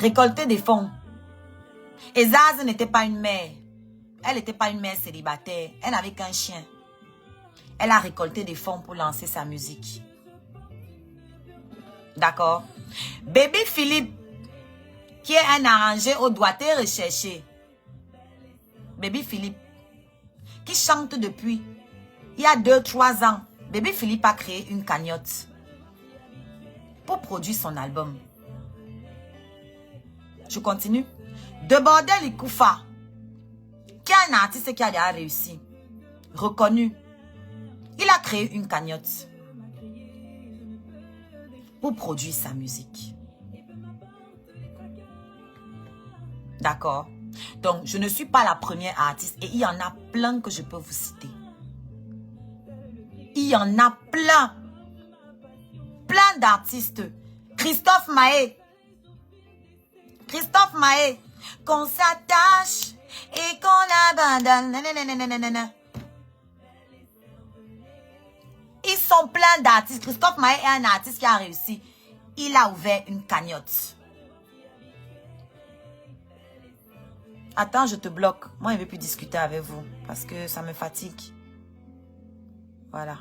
récolter des fonds. Et Zaz n'était pas une mère. Elle n'était pas une mère célibataire. Elle n'avait qu'un chien. Elle a récolté des fonds pour lancer sa musique. D'accord? Baby Philippe, qui est un arrangé au doigté recherché. Baby Philippe, qui chante depuis il y a 2-3 ans. Baby Philippe a créé une cagnotte pour produire son album. Je continue. De Bordel Ikoufa, qui est un artiste qui a déjà réussi, reconnu. Il a créé une cagnotte pour produire sa musique. D'accord? Donc, je ne suis pas la première artiste et il y en a plein que je peux vous citer. Il y en a plein. Plein d'artistes. Christophe Maé. Christophe Maé. Qu'on s'attache et qu'on abandonne. Nanana. Ils sont pleins d'artistes. Christophe Maé est un artiste qui a réussi. Il a ouvert une cagnotte. Attends, je te bloque. Moi, je ne veux plus discuter avec vous parce que ça me fatigue. Voilà.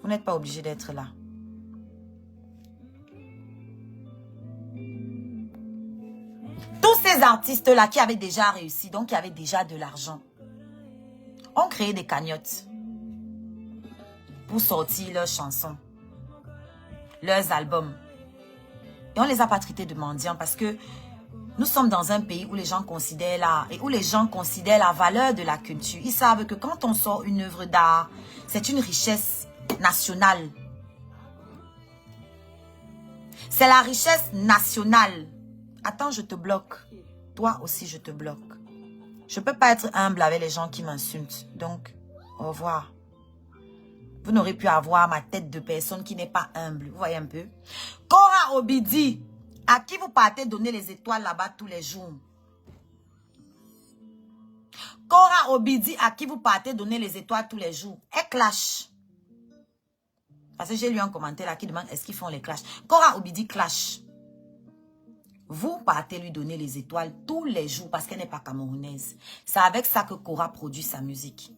Vous n'êtes pas obligé d'être là. Tous ces artistes-là qui avaient déjà réussi, donc qui avaient déjà de l'argent, ont créé des cagnottes pour sortir leurs chansons, leurs albums. Et on ne les a pas traités de mendiants parce que nous sommes dans un pays où les gens considèrent l'art et où les gens considèrent la valeur de la culture. Ils savent que quand on sort une œuvre d'art, c'est une richesse nationale. C'est la richesse nationale. Attends, je te bloque. Toi aussi, je te bloque. Je ne peux pas être humble avec les gens qui m'insultent. Donc, au revoir. Vous n'aurez pu avoir ma tête de personne qui n'est pas humble. Vous voyez un peu? Cora Obidi, à qui vous partez donner les étoiles là-bas tous les jours? Cora Obidi, à qui vous partez donner les étoiles tous les jours? Elle clash. Parce que j'ai lu un commentaire là qui demande est-ce qu'ils font les clashs. Cora Obidi clash. Vous partez lui donner les étoiles tous les jours parce qu'elle n'est pas camerounaise. C'est avec ça que Cora produit sa musique.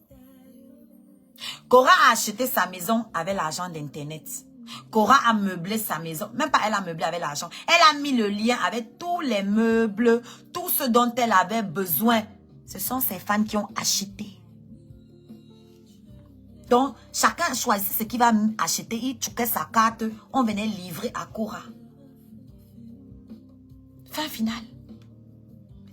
Cora a acheté sa maison avec l'argent d'Internet. Cora a meublé sa maison. Même pas elle a meublé avec l'argent. Elle a mis le lien avec tous les meubles, tout ce dont elle avait besoin. Ce sont ses fans qui ont acheté. Donc, chacun choisit ce qu'il va acheter. Il choquait sa carte. On venait livrer à Cora. Fin finale.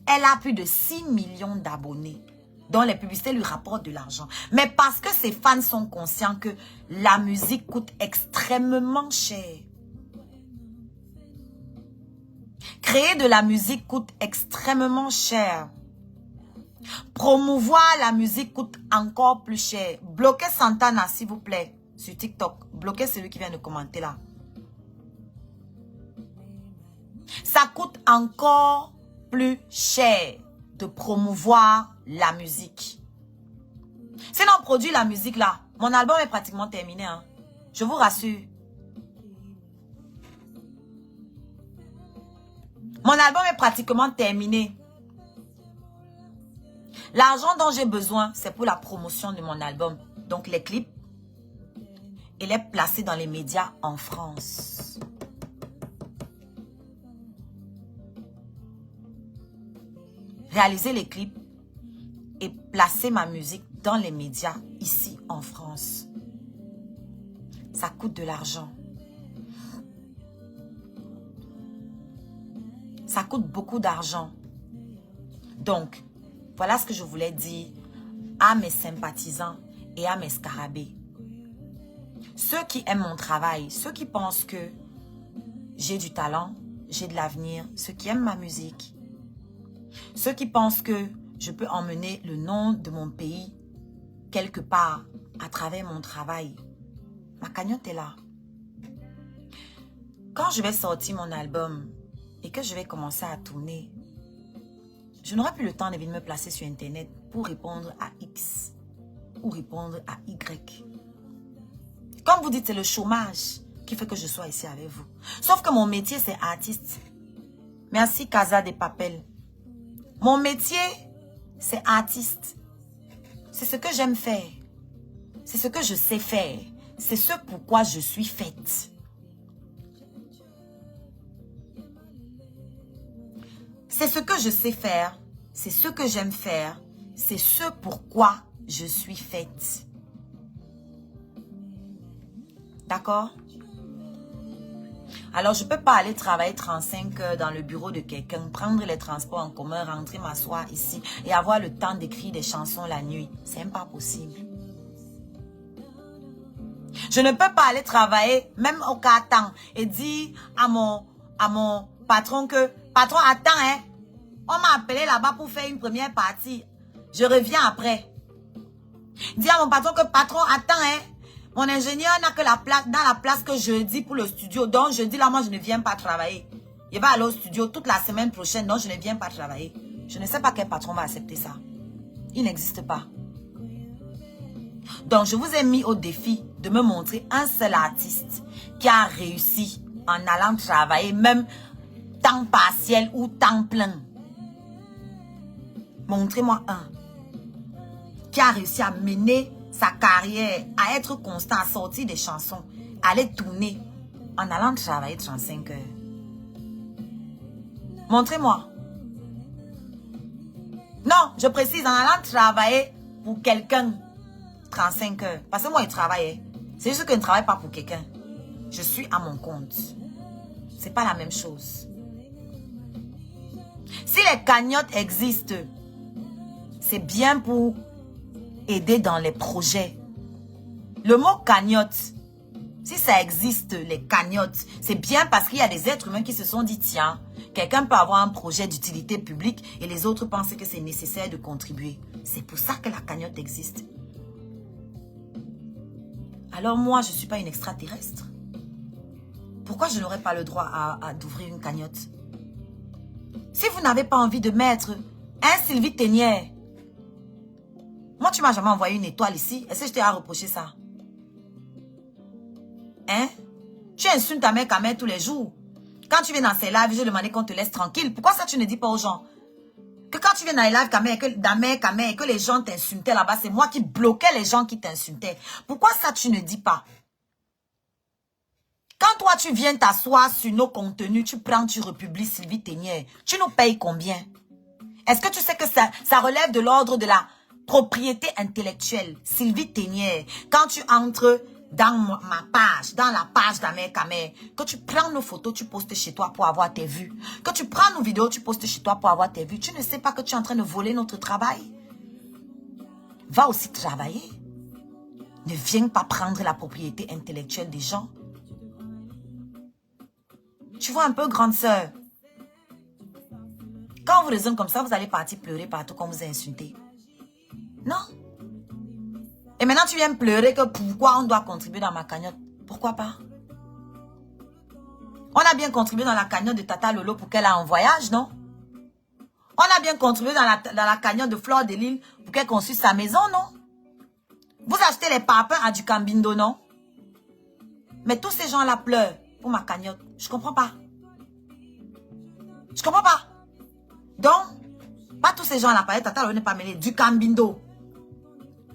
Elle a plus de 6 millions d'abonnés. Dont les publicités lui rapportent de l'argent. Mais parce que ses fans sont conscients que la musique coûte extrêmement cher. Créer de la musique coûte extrêmement cher. Promouvoir la musique coûte encore plus cher. Bloquez Santana, s'il vous plaît, sur TikTok. Bloquez celui qui vient de commenter là. Ça coûte encore plus cher de promouvoir la musique. Si on produit la musique là, mon album est pratiquement terminé. Hein. Je vous rassure. Mon album est pratiquement terminé. L'argent dont j'ai besoin, c'est pour la promotion de mon album. Donc les clips, et les placer dans les médias en France. Réaliser les clips et placer ma musique dans les médias ici en France. Ça coûte de l'argent. Ça coûte beaucoup d'argent. Donc, voilà ce que je voulais dire à mes sympathisants et à mes scarabées. Ceux qui aiment mon travail, ceux qui pensent que j'ai du talent, j'ai de l'avenir, ceux qui aiment ma musique, ceux qui pensent que je peux emmener le nom de mon pays quelque part à travers mon travail. Ma cagnotte est là. Quand je vais sortir mon album et que je vais commencer à tourner, je n'aurai plus le temps de venir me placer sur Internet pour répondre à X ou répondre à Y. Comme vous dites, c'est le chômage qui fait que je sois ici avec vous. Sauf que mon métier, c'est artiste. Merci Casa de Papel. Mon métier, c'est artiste. C'est ce que j'aime faire. C'est ce que je sais faire. C'est ce pourquoi je suis faite. C'est ce que je sais faire. C'est ce que j'aime faire. C'est ce pourquoi je suis faite. D'accord? Alors, je ne peux pas aller travailler 35 heures dans le bureau de quelqu'un, prendre les transports en commun, rentrer m'asseoir ici et avoir le temps d'écrire des chansons la nuit. C'est même pas possible. Je ne peux pas aller travailler, même au cas temps, et dire à mon patron que, patron, attends, hein, on m'a appelé là-bas pour faire une première partie. Je reviens après. Dis à mon patron que, patron, attends, hein, mon ingénieur n'a que la place, dans la place que je dis pour le studio. Donc, je dis là, moi, je ne viens pas travailler. Il va aller au studio toute la semaine prochaine, donc je ne viens pas travailler. Je ne sais pas quel patron va accepter ça. Il n'existe pas. Donc, je vous ai mis au défi de me montrer un seul artiste qui a réussi en allant travailler, même temps partiel ou temps plein. Montrez-moi un qui a réussi à mener sa carrière, à être constant, à sortir des chansons, à aller tourner en allant travailler 35 heures. Montrez-moi. Non, je précise, en allant travailler pour quelqu'un 35 heures. Parce que moi, je travaille. C'est juste que je ne travaille pas pour quelqu'un. Je suis à mon compte. C'est pas la même chose. Si les cagnottes existent, c'est bien pour aider dans les projets. Le mot cagnotte, si ça existe, les cagnottes, c'est bien parce qu'il y a des êtres humains qui se sont dit, tiens, quelqu'un peut avoir un projet d'utilité publique et les autres pensent que c'est nécessaire de contribuer. C'est pour ça que la cagnotte existe. Alors moi, je ne suis pas une extraterrestre. Pourquoi je n'aurais pas le droit d'ouvrir une cagnotte? Si vous n'avez pas envie de mettre un Sylvie Ténière, moi, tu m'as jamais envoyé une étoile ici. Est-ce que je t'ai à reprocher ça? Hein? Tu insultes ta mère tous les jours. Quand tu viens dans ces lives, je demandais qu'on te laisse tranquille. Pourquoi ça, tu ne dis pas aux gens? Que quand tu viens dans les lives et que les gens t'insultaient là-bas, c'est moi qui bloquais les gens qui t'insultaient. Pourquoi ça, tu ne dis pas? Quand toi, tu viens t'asseoir sur nos contenus, tu prends, tu republies Sylvie Ténière. Tu nous payes combien? Est-ce que tu sais que ça relève de l'ordre de la propriété intellectuelle? Sylvie Ténière, quand tu entres dans ma page, dans la page d'Amer Kamer, que tu prends nos photos, tu postes chez toi pour avoir tes vues. Que tu prends nos vidéos, tu postes chez toi pour avoir tes vues. Tu ne sais pas que tu es en train de voler notre travail? Va aussi travailler. Ne viens pas prendre la propriété intellectuelle des gens. Tu vois un peu, grande sœur. Quand on vous raisonne comme ça, vous allez partir pleurer partout qu'on vous a insulté. Non. Et maintenant, tu viens pleurer que pourquoi on doit contribuer dans ma cagnotte. Pourquoi pas? On a bien contribué dans la cagnotte de Tata Lolo pour qu'elle aille en voyage, non? On a bien contribué dans la cagnotte de Fleur de Lille pour qu'elle construise sa maison, non? Vous achetez les parpaings à du Cambindo, non? Mais tous ces gens-là pleurent pour ma cagnotte. Je comprends pas. Je comprends pas. Donc, pas tous ces gens-là, Tata Lolo n'est pas mêlé. Du Cambindo.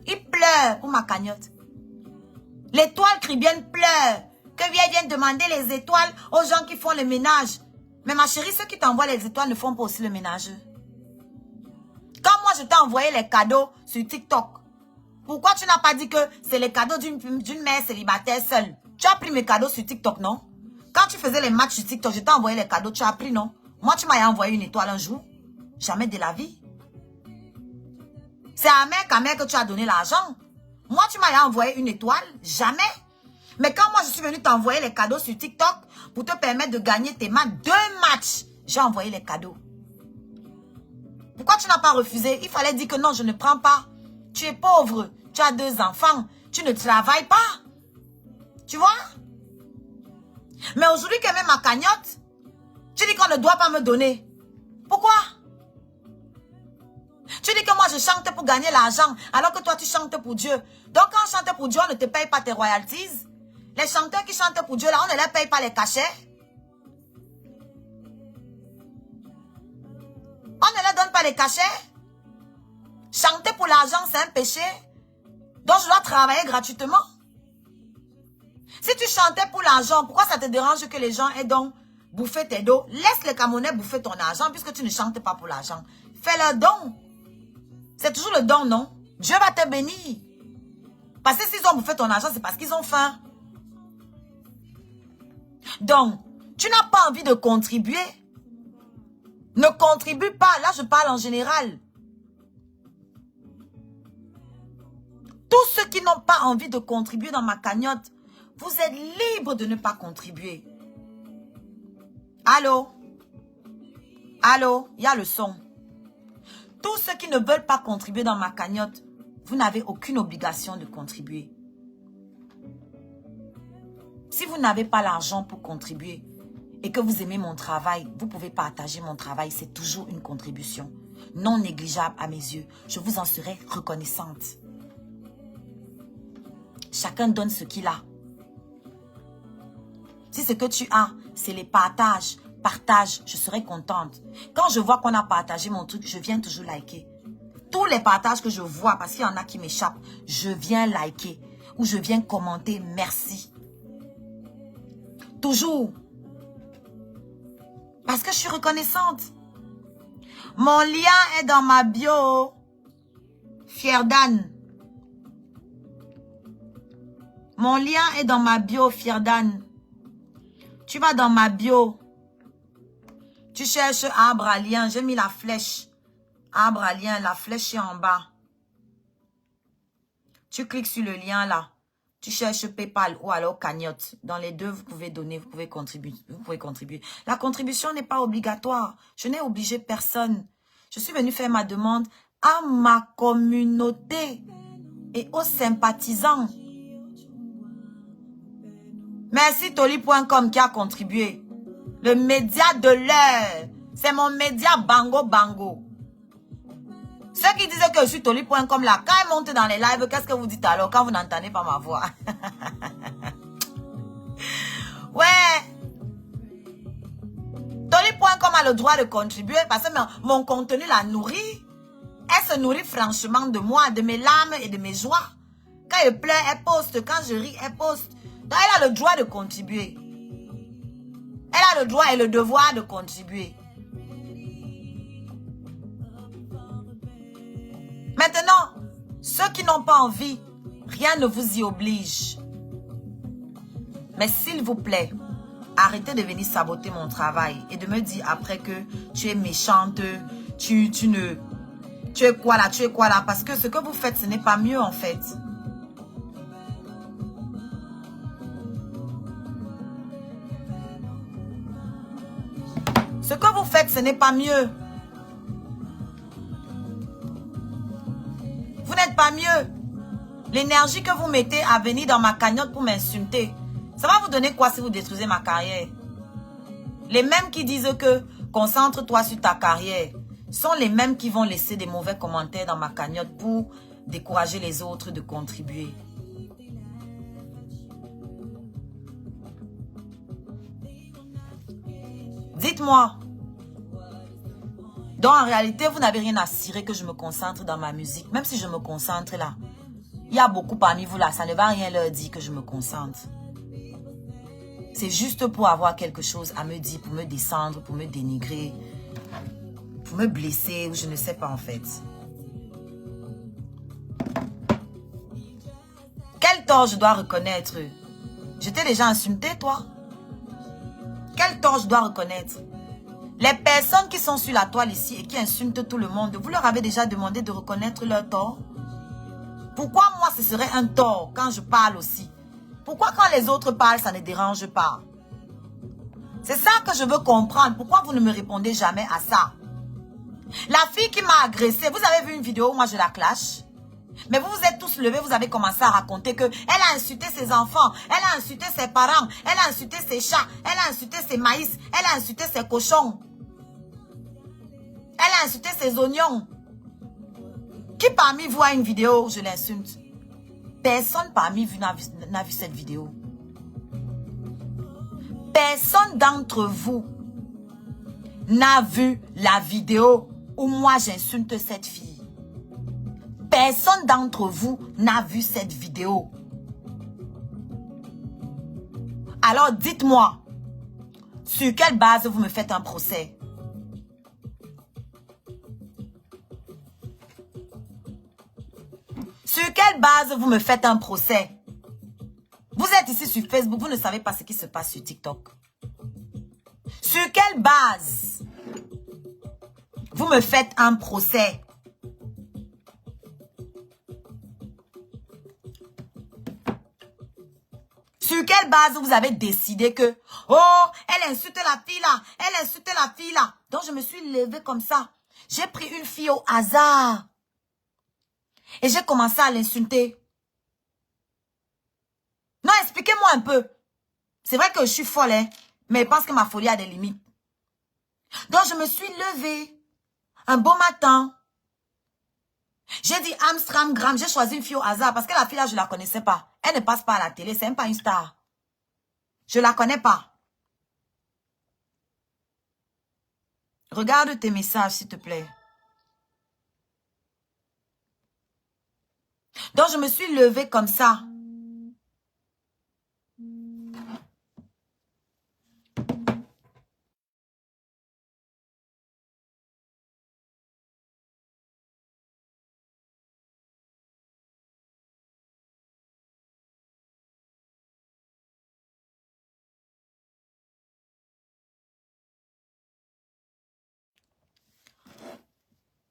Il pleure pour ma cagnotte. L'étoile cribienne pleure. Que viennent demander les étoiles aux gens qui font le ménage. Mais ma chérie, ceux qui t'envoient les étoiles ne font pas aussi le ménage. Quand moi, je t'ai envoyé les cadeaux sur TikTok, pourquoi tu n'as pas dit que c'est les cadeaux d'une mère célibataire seule? Tu as pris mes cadeaux sur TikTok, non? Quand tu faisais les matchs sur TikTok, je t'ai envoyé les cadeaux, tu as pris, non? Moi, tu m'as envoyé une étoile un jour. Jamais de la vie. C'est à Amer Kamer que tu as donné l'argent. Moi, tu m'as envoyé une étoile. Jamais. Mais quand moi, je suis venue t'envoyer les cadeaux sur TikTok pour te permettre de gagner tes matchs, 2 matchs, j'ai envoyé les cadeaux. Pourquoi tu n'as pas refusé? Il fallait dire que non, je ne prends pas. Tu es pauvre. Tu as 2 enfants. Tu ne travailles pas. Tu vois? Mais aujourd'hui, quand même ma cagnotte, tu dis qu'on ne doit pas me donner. Pourquoi? Tu dis que moi je chante pour gagner l'argent, alors que toi tu chantes pour Dieu. Donc quand on chante pour Dieu, on ne te paye pas tes royalties. Les chanteurs qui chantent pour Dieu, là, on ne leur paye pas les cachets. des cachets? Chanter pour l'argent, c'est un péché? Donc je dois travailler gratuitement? Si tu chantais pour l'argent, pourquoi ça te dérange que les gens aient donc bouffé tes dos? Laisse les Camerounais bouffer ton argent puisque tu ne chantes pas pour l'argent. Fais leur don. C'est toujours le don, non? Dieu va te bénir. Parce que s'ils ont bouffé ton argent, c'est parce qu'ils ont faim. Donc, tu n'as pas envie de contribuer. Ne contribue pas. Là, je parle en général. Tous ceux qui n'ont pas envie de contribuer dans ma cagnotte, vous êtes libres de ne pas contribuer. Allô? Allô? Il y a le son. Tous ceux qui ne veulent pas contribuer dans ma cagnotte, vous n'avez aucune obligation de contribuer. Si vous n'avez pas l'argent pour contribuer et que vous aimez mon travail, vous pouvez partager mon travail. C'est toujours une contribution non négligeable à mes yeux. Je vous en serai reconnaissante. Chacun donne ce qu'il a. Si ce que tu as, c'est les partages, partage, je serai contente. Quand je vois qu'on a partagé mon truc, je viens toujours liker. Tous les partages que je vois, parce qu'il y en a qui m'échappent, je viens liker ou je viens commenter merci. Toujours. Parce que je suis reconnaissante. Mon lien est dans ma bio. Fierdan. Mon lien est dans ma bio, Fierdan. Tu vas dans ma bio. Tu cherches arbre à lien. J'ai mis la flèche. Arbre à lien, la flèche est en bas. Tu cliques sur le lien là. Tu cherches PayPal ou alors cagnotte. Dans les deux, vous pouvez donner, vous pouvez contribuer. La contribution n'est pas obligatoire. Je n'ai obligé personne. Je suis venue faire ma demande à ma communauté et aux sympathisants. Merci Toli.com qui a contribué. Le média de l'heure. C'est mon média bango bango. Ceux qui disaient que je suis Toli.com là, quand ils montent dans les lives, qu'est-ce que vous dites alors quand vous n'entendez pas ma voix? Ouais. Toli.com a le droit de contribuer parce que mon contenu la nourrit. Elle se nourrit franchement de moi, de mes larmes et de mes joies. Quand elle pleure, elle poste. Quand je ris, elle poste. Donc elle a le droit de contribuer. Elle a le droit et le devoir de contribuer. Maintenant, ceux qui n'ont pas envie, rien ne vous y oblige. Mais s'il vous plaît, arrêtez de venir saboter mon travail et de me dire après que tu es méchante, tu es quoi là, parce que ce que vous faites, ce n'est pas mieux en fait. Ce que vous faites, ce n'est pas mieux. Vous n'êtes pas mieux. L'énergie que vous mettez à venir dans ma cagnotte pour m'insulter, ça va vous donner quoi si vous détruisez ma carrière? Les mêmes qui disent que concentre-toi sur ta carrière sont les mêmes qui vont laisser des mauvais commentaires dans ma cagnotte pour décourager les autres de contribuer. Dites-moi. Donc en réalité, vous n'avez rien à cirer que je me concentre dans ma musique. Même si je me concentre là. Il y a beaucoup parmi vous là, ça ne va rien leur dire que je me concentre. C'est juste pour avoir quelque chose à me dire, pour me descendre, pour me dénigrer, pour me blesser, ou je ne sais pas en fait. Quel tort je dois reconnaître? Je t'ai déjà insulté, toi? Quel tort je dois reconnaître? Les personnes qui sont sur la toile ici et qui insultent tout le monde, vous leur avez déjà demandé de reconnaître leur tort? Pourquoi moi ce serait un tort quand je parle aussi? Pourquoi quand les autres parlent, ça ne dérange pas? C'est ça que je veux comprendre. Pourquoi vous ne me répondez jamais à ça? La fille qui m'a agressée, vous avez vu une vidéo où moi je la clash? Mais vous vous êtes tous levés, vous avez commencé à raconter que elle a insulté ses enfants, elle a insulté ses parents, elle a insulté ses chats, elle a insulté ses maïs, elle a insulté ses cochons. Elle a insulté ses oignons. Qui parmi vous a une vidéo où je l'insulte? Personne parmi vous n'a vu cette vidéo. Personne d'entre vous n'a vu la vidéo où moi j'insulte cette fille. Personne d'entre vous n'a vu cette vidéo. Alors dites-moi, sur quelle base vous me faites un procès? Sur quelle base vous me faites un procès? Vous êtes ici sur Facebook, vous ne savez pas ce qui se passe sur TikTok. Sur quelle base vous me faites un procès? Sur quelle base vous avez décidé que, oh, elle insulte la fille là, elle insulte la fille là. Donc je me suis levée comme ça. J'ai pris une fille au hasard. Et j'ai commencé à l'insulter. Non, expliquez-moi un peu. C'est vrai que je suis folle, hein, mais je pense que ma folie a des limites. Donc je me suis levée un beau matin. J'ai dit Amstramgram, j'ai choisi une fille au hasard parce que la fille là, je ne la connaissais pas. Elle ne passe pas à la télé, c'est même pas une star. Je ne la connais pas. Regarde tes messages, s'il te plaît. Donc, je me suis levée comme ça.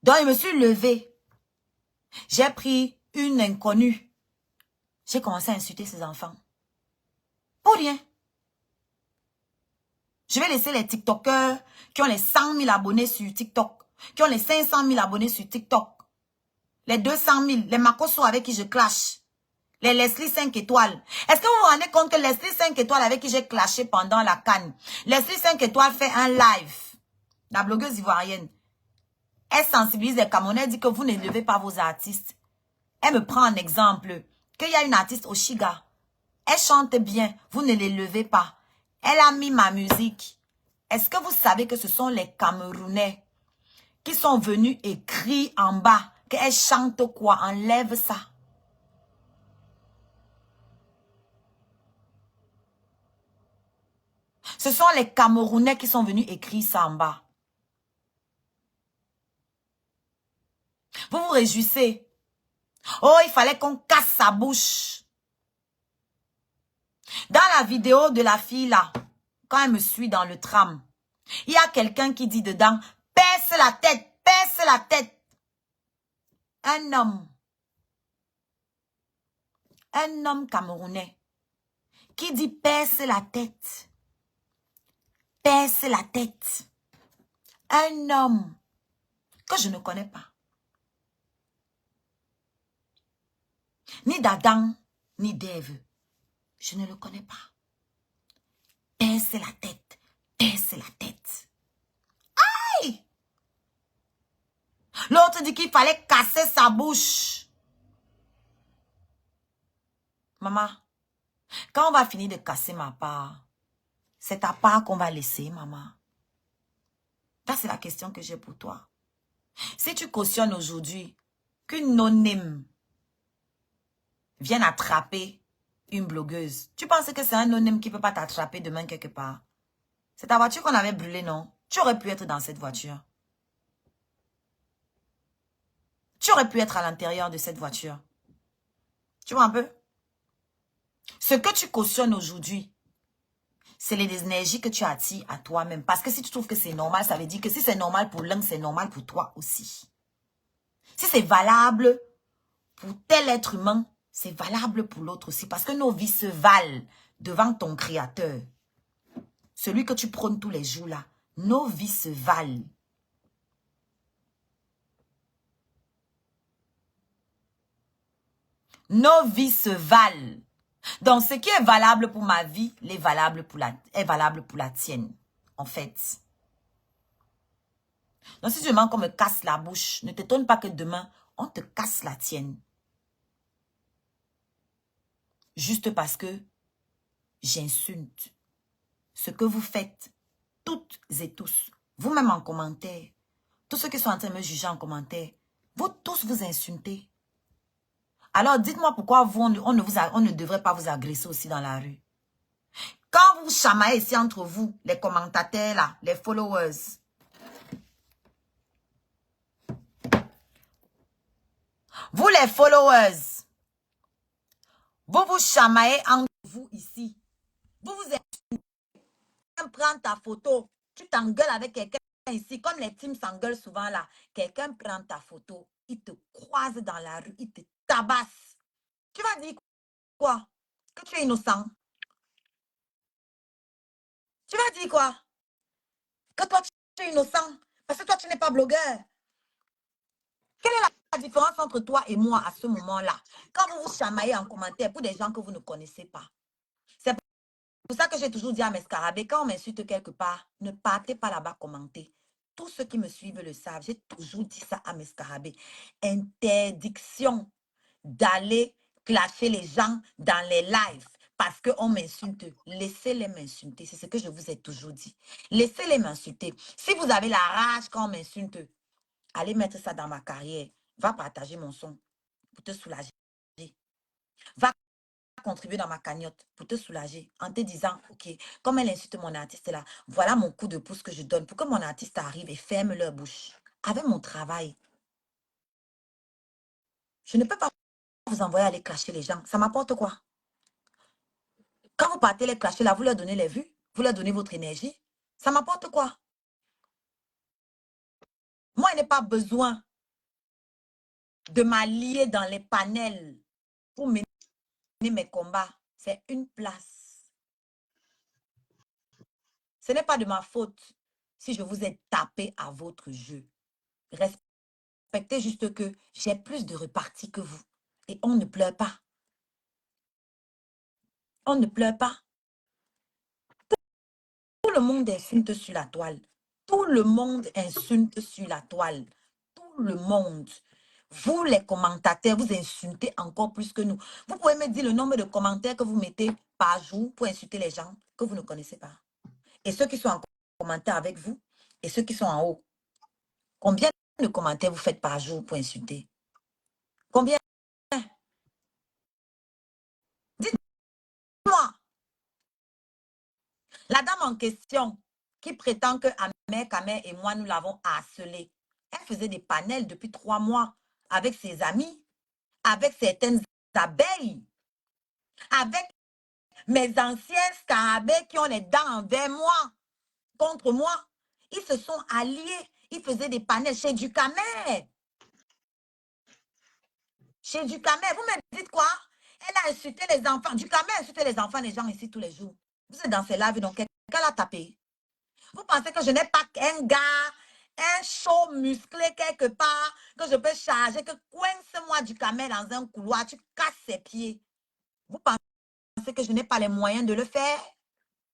Donc, je me suis levée. J'ai pris une inconnue. J'ai commencé à insulter ses enfants. Pour rien. Je vais laisser les TikTokers qui ont les 100 000 abonnés sur TikTok, qui ont les 500 000 abonnés sur TikTok, les 200 000, les Makoso avec qui je clash, les Leslie 5 étoiles. Est-ce que vous vous rendez compte que Leslie 5 étoiles avec qui j'ai clashé pendant la CAN, Leslie 5 étoiles fait un live, la blogueuse ivoirienne. Elle sensibilise les Camerounais, elle dit que vous ne levez pas vos artistes. Elle me prend en exemple qu'il y a une artiste au Chiga. Elle chante bien, vous ne les levez pas. Elle a mis ma musique. Est-ce que vous savez que ce sont les Camerounais qui sont venus écrire en bas qu'elle chante quoi? Enlève ça. Ce sont les Camerounais qui sont venus écrire ça en bas. Vous vous réjouissez. Oh, il fallait qu'on casse sa bouche. Dans la vidéo de la fille là, quand elle me suit dans le tram, il y a quelqu'un qui dit dedans, perce la tête, perce la tête. Un homme camerounais, qui dit perce la tête. Perce la tête. Un homme que je ne connais pas. Ni d'Adam, ni d'Ève. Je ne le connais pas. Perce la tête. Perce la tête. Aïe! L'autre dit qu'il fallait casser sa bouche. Maman, quand on va finir de casser ma part, c'est ta part qu'on va laisser, maman. Ça, c'est la question que j'ai pour toi. Si tu cautionnes aujourd'hui qu'une non-name vienne attraper une blogueuse, tu penses que c'est un non-name qui ne peut pas t'attraper demain quelque part? C'est ta voiture qu'on avait brûlée, non? Tu aurais pu être dans cette voiture. Tu aurais pu être à l'intérieur de cette voiture. Tu vois un peu? Ce que tu cautionnes aujourd'hui, c'est les énergies que tu attires à toi-même. Parce que si tu trouves que c'est normal, ça veut dire que si c'est normal pour l'un, c'est normal pour toi aussi. Si c'est valable pour tel être humain, c'est valable pour l'autre aussi. Parce que nos vies se valent devant ton Créateur. Celui que tu prônes tous les jours là. Nos vies se valent. Nos vies se valent. Donc, ce qui est valable pour ma vie est valable pour la tienne, en fait. Donc, si demain qu'on me casse la bouche, ne t'étonne pas que demain, on te casse la tienne. Juste parce que j'insulte. Ce que vous faites, toutes et tous, vous-même en commentaire, Tous ceux qui sont en train de me juger en commentaire, vous tous vous insultez. Alors dites-moi pourquoi vous, on ne devrait pas vous agresser aussi dans la rue. Quand vous chamaillez ici entre vous, les commentateurs là, les followers, vous les followers, vous vous chamaillez entre vous ici. Vous vous insultez. Quelqu'un prend ta photo, tu t'engueules avec quelqu'un ici, comme les teams s'engueulent souvent là. Quelqu'un prend ta photo, il te croise dans la rue, il te tabasse. Tu vas dire quoi? Que tu es innocent. Tu vas dire quoi? Que toi, tu es innocent. Parce que toi, tu n'es pas blogueur. Quelle est la différence entre toi et moi à ce moment-là? Quand vous vous chamaillez en commentaire pour des gens que vous ne connaissez pas. C'est pour ça que j'ai toujours dit à mes scarabées, quand on m'insulte quelque part, ne partez pas là-bas commenter. Tous ceux qui me suivent le savent. J'ai toujours dit ça à mes scarabées. Interdiction d'aller clasher les gens dans les lives parce qu'on m'insulte. Laissez-les m'insulter. C'est ce que je vous ai toujours dit. Laissez-les m'insulter. Si vous avez la rage quand on m'insulte, allez mettre ça dans ma carrière. Va partager mon son pour te soulager. Va contribuer dans ma cagnotte pour te soulager en te disant, ok, comme elle insulte mon artiste là, voilà mon coup de pouce que je donne pour que mon artiste arrive et ferme leur bouche. Avec mon travail, je ne peux pas vous envoyer aller clasher les gens. Ça m'apporte quoi? Quand vous partez les clasher là, vous leur donnez les vues, vous leur donnez votre énergie. Ça m'apporte quoi? Moi, il n'est pas besoin de m'allier dans les panels pour mener mes combats. C'est une place. Ce n'est pas de ma faute si je vous ai tapé à votre jeu. Respectez juste que j'ai plus de reparties que vous. Et on ne pleure pas. On ne pleure pas. Tout le monde insulte sur la toile. Tout le monde insulte sur la toile. Tout le monde. Vous, les commentateurs, vous insultez encore plus que nous. Vous pouvez me dire le nombre de commentaires que vous mettez par jour pour insulter les gens que vous ne connaissez pas. Et ceux qui sont en commentaire avec vous et ceux qui sont en haut. Combien de commentaires vous faites par jour pour insulter? Combien? Dites-moi. La dame en question qui prétend que Ahmed Kamer et moi, nous l'avons harcelée. Elle faisait des panels depuis 3 mois avec ses amis, avec certaines abeilles, avec mes anciens scarabées qui ont les dents envers moi, contre moi. Ils se sont alliés. Ils faisaient des panels chez Ducamer. Chez Ducamer, vous me dites quoi? Elle a insulté les enfants. Ducamer a insulté les enfants, les gens ici tous les jours. Vous êtes dans ces lives, donc quelqu'un l'a tapé. Vous pensez que je n'ai pas qu'un gars, un show musclé quelque part, que je peux charger, que coince-moi Ducamer dans un couloir, tu casses ses pieds. Vous pensez que je n'ai pas les moyens de le faire?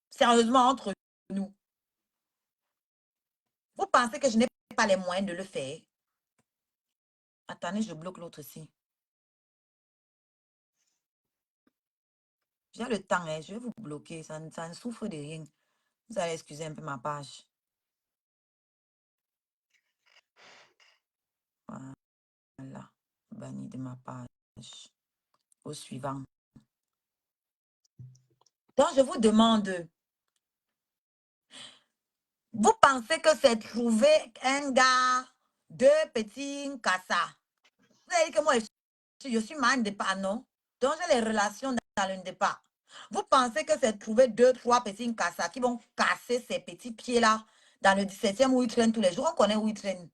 Sérieusement, entre nous. Vous pensez que je n'ai pas les moyens de le faire? Attendez, je bloque l'autre aussi. J'ai le temps, hein, je vais vous bloquer. Ça ne souffre de rien. Vous allez excuser un peu ma page. Voilà. Banni de ma page. Au suivant. Donc, je vous demande, vous pensez que c'est trouver un gars, 2 petits cassas? Vous avez dit que moi, je suis mal de pas, non? Donc, j'ai les relations dans le départ. Vous pensez que c'est trouver 2, 3 petits cassas qui vont casser ces petits pieds-là dans le 17e où ils traînent tous les jours? On connaît où ils traînent.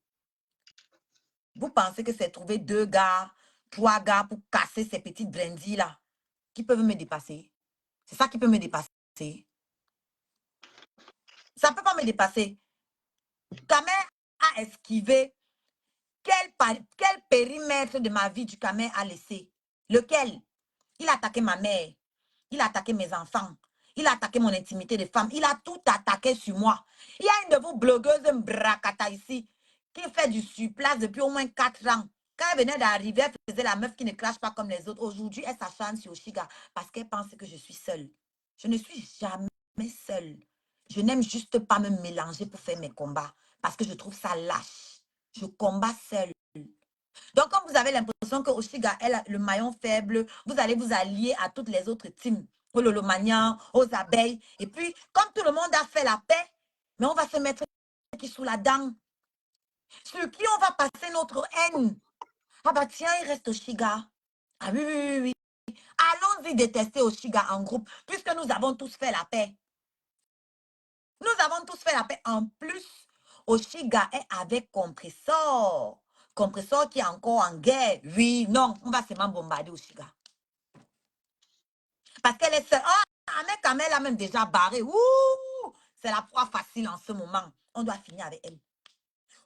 Vous pensez que c'est trouver 2 gars, 3 gars pour casser ces petites brindilles-là qui peuvent me dépasser? C'est ça qui peut me dépasser. Ça ne peut pas me dépasser. Kamer a esquivé. Quel périmètre de ma vie du Kamer a laissé? Lequel? Il a attaqué ma mère. Il a attaqué mes enfants. Il a attaqué mon intimité de femme. Il a tout attaqué sur moi. Il y a une de vos blogueuses, un bracata ici, qui fait du surplace depuis au moins 4 ans. Quand elle venait d'arriver, elle faisait la meuf qui ne crache pas comme les autres. Aujourd'hui, elle s'acharne sur Oshiga parce qu'elle pense que je suis seule. Je ne suis jamais seule. Je n'aime juste pas me mélanger pour faire mes combats parce que je trouve ça lâche. Je combats seul. Donc, quand vous avez l'impression que Oshiga est le maillon faible, vous allez vous allier à toutes les autres teams, aux Lolomanians, aux abeilles. Et puis, comme tout le monde a fait la paix, mais on va se mettre qui sous la dent. Sur qui on va passer notre haine. Ah bah tiens, il reste Oshiga. Ah oui, oui, oui, oui. Allons-y détester Oshiga en groupe, puisque nous avons tous fait la paix. Nous avons tous fait la paix. En plus, Oshiga est avec Compressor. Compressor qui est encore en guerre. Oui, non, on va seulement bombarder Oshiga. Parce qu'elle est seule. Oh, Ahmed Kamel a même déjà barré. Ouh, c'est la proie facile en ce moment. On doit finir avec elle.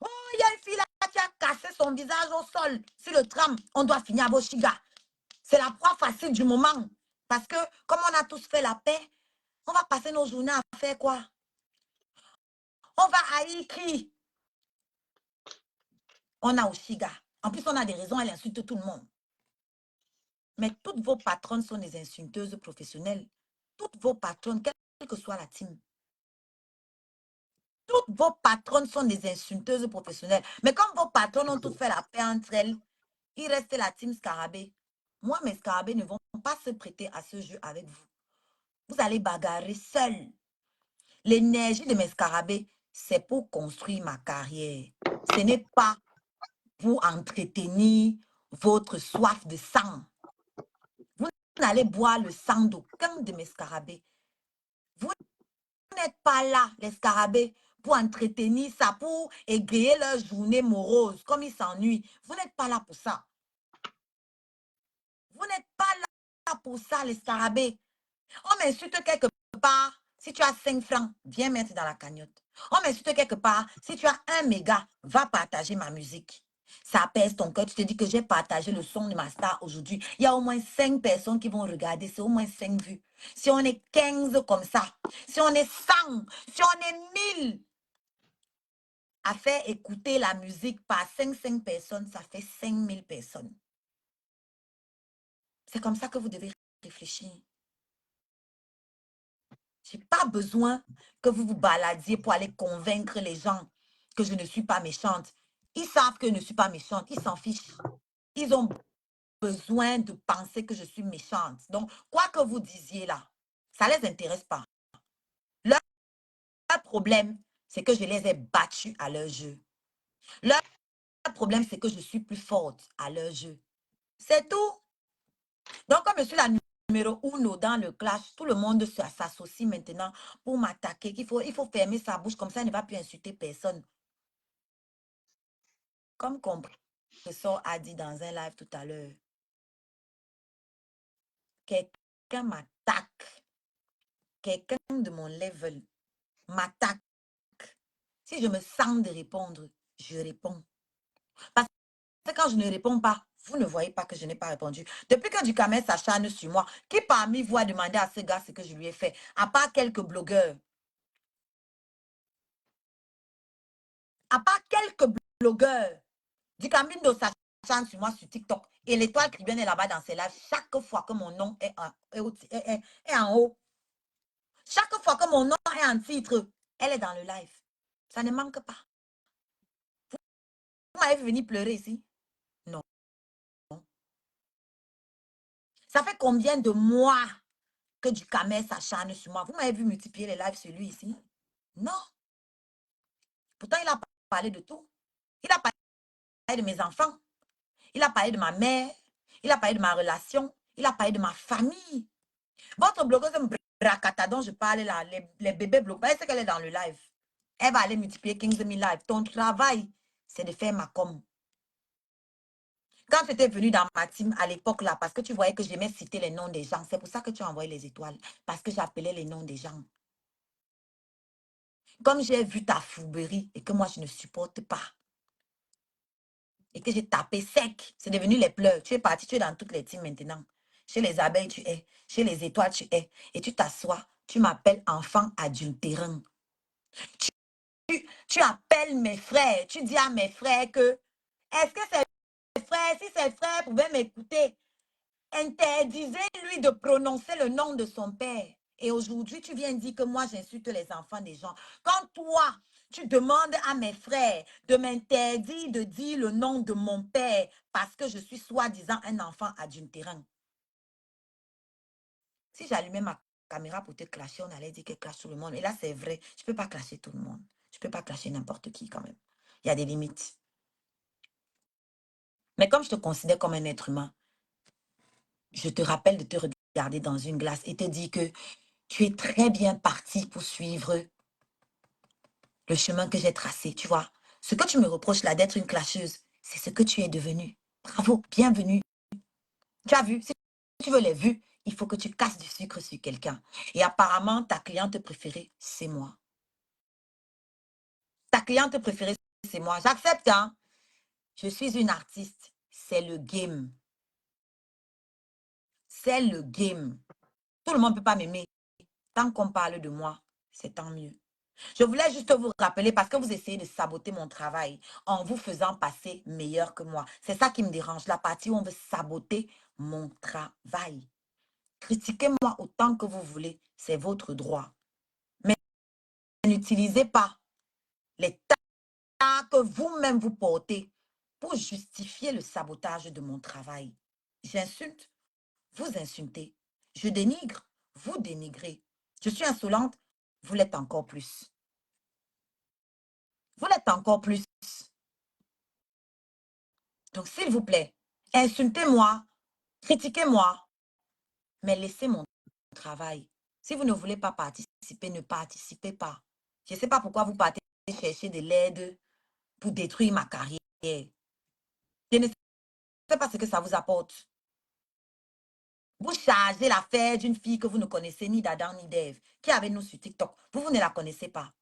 Oh, il y a une fille là qui a cassé son visage au sol sur le tram. On doit finir avec Oshiga. C'est la proie facile du moment. Parce que comme on a tous fait la paix, on va passer nos journées à faire quoi? On va haïr qui? On a Oshiga. En plus, on a des raisons, elle insulte tout le monde. Mais toutes vos patronnes sont des insulteuses professionnelles. Toutes vos patronnes, quelle que soit la team. Toutes vos patronnes sont des insulteuses professionnelles. Mais comme vos patronnes ont toutes fait la paix entre elles, il reste la team Scarabée. Moi, mes Scarabées ne vont pas se prêter à ce jeu avec vous. Vous allez bagarrer seul. L'énergie de mes Scarabées, c'est pour construire ma carrière. Ce n'est pas pour entretenir votre soif de sang. Vous n'allez boire le sang d'aucun de mes Scarabées. Vous n'êtes pas là, les Scarabées, pour entretenir ça, pour égayer leur journée morose, comme ils s'ennuient. Vous n'êtes pas là pour ça. Vous n'êtes pas là pour ça, les Scarabées. On m'insulte quelque part. Si tu as 5 francs, viens mettre dans la cagnotte. On m'insulte quelque part. Si tu as 1 méga, va partager ma musique. Ça apaise ton cœur. Tu te dis que j'ai partagé le son de ma star aujourd'hui. Il y a au moins 5 personnes qui vont regarder. C'est au moins 5 vues. Si on est 15 comme ça, si on est 100, si on est 1000 à faire écouter la musique par 5 personnes, ça fait 5000 personnes. C'est comme ça que vous devez réfléchir. Je n'ai pas besoin que vous vous baladiez pour aller convaincre les gens que je ne suis pas méchante. Ils savent que je ne suis pas méchante. Ils s'en fichent. Ils ont besoin de penser que je suis méchante. Donc, quoi que vous disiez là, ça ne les intéresse pas. Leur problème, c'est que je les ai battus à leur jeu. Leur problème, c'est que je suis plus forte à leur jeu. C'est tout. Donc, comme je suis la numéro 1 dans le clash, tout le monde s'associe maintenant pour m'attaquer. Il faut fermer sa bouche, comme ça, il ne va plus insulter personne. Comme Compressor a dit dans un live tout à l'heure, quelqu'un m'attaque. Quelqu'un de mon level m'attaque. Si je me sens de répondre, je réponds. Parce que quand je ne réponds pas, vous ne voyez pas que je n'ai pas répondu. Depuis que Ducamel s'acharne sur moi, qui parmi vous a demandé à ce gars ce que je lui ai fait? À part quelques blogueurs. À part quelques blogueurs. Ducamindo s'acharne sur moi sur TikTok. Et l'étoile Caribbean est là-bas dans ses lives. Chaque fois que mon nom est en haut. Chaque fois que mon nom est en titre, elle est dans le live. Ça ne manque pas. Vous m'avez vu venir pleurer ici? Non. Ça fait combien de mois que du camel s'acharne sur moi? Vous m'avez vu multiplier les lives sur lui ici? Non. Pourtant, il a parlé de tout. Il a parlé de mes enfants. Il a parlé de ma mère. Il a parlé de ma relation. Il a parlé de ma famille. Votre blogueuse Bracata dont je parle là, les bébés blogueurs, c'est qu'elle est dans le live. Elle va aller multiplier 15 000 lives. Ton travail, c'est de faire ma com. Quand tu étais venu dans ma team à l'époque là, parce que tu voyais que j'aimais citer les noms des gens, c'est pour ça que tu as envoyé les étoiles. Parce que j'appelais les noms des gens. Comme j'ai vu ta fourberie et que moi je ne supporte pas. Et que j'ai tapé sec, c'est devenu les pleurs. Tu es parti, tu es dans toutes les teams maintenant. Chez les abeilles, tu es. Chez les étoiles, tu es. Et tu t'assois, tu m'appelles enfant adultérant. Tu appelles mes frères, tu dis à mes frères que, est-ce que ses frères, si ses frères pouvaient m'écouter, interdisez-lui de prononcer le nom de son père. Et aujourd'hui, tu viens dire que moi, j'insulte les enfants des gens. Quand toi, Tu demandes à mes frères de m'interdire de dire le nom de mon père parce que je suis soi-disant un enfant adultérin. Si j'allumais ma caméra pour te clasher, on allait dire qu'elle clash tout le monde. Et là, c'est vrai. Je ne peux pas clasher tout le monde. Je ne peux pas clasher n'importe qui quand même. Il y a des limites. Mais comme je te considère comme un être humain, je te rappelle de te regarder dans une glace et te dire que tu es très bien parti pour suivre le chemin que j'ai tracé, tu vois. Ce que tu me reproches là d'être une clasheuse, c'est ce que tu es devenue. Bravo, bienvenue. Tu as vu, si tu veux les vues, il faut que tu casses du sucre sur quelqu'un. Et apparemment, ta cliente préférée, c'est moi. Ta cliente préférée, c'est moi. J'accepte, hein. Je suis une artiste. C'est le game. C'est le game. Tout le monde ne peut pas m'aimer. Tant qu'on parle de moi, c'est tant mieux. Je voulais juste vous rappeler parce que vous essayez de saboter mon travail en vous faisant passer meilleur que moi. C'est ça qui me dérange, la partie où on veut saboter mon travail. Critiquez-moi autant que vous voulez, c'est votre droit. Mais n'utilisez pas les tas que vous-même vous portez pour justifier le sabotage de mon travail. J'insulte, vous insultez. Je dénigre, vous dénigrez. Je suis insolente, vous l'êtes encore plus. Vous l'êtes encore plus. Donc, s'il vous plaît, insultez-moi, critiquez-moi, mais laissez mon travail. Si vous ne voulez pas participer, ne participez pas. Je ne sais pas pourquoi vous partez chercher de l'aide pour détruire ma carrière. Je ne sais pas ce que ça vous apporte. Vous chargez l'affaire d'une fille que vous ne connaissez ni d'Adam ni d'Ève, qui est avec nous sur TikTok. Vous ne la connaissez pas.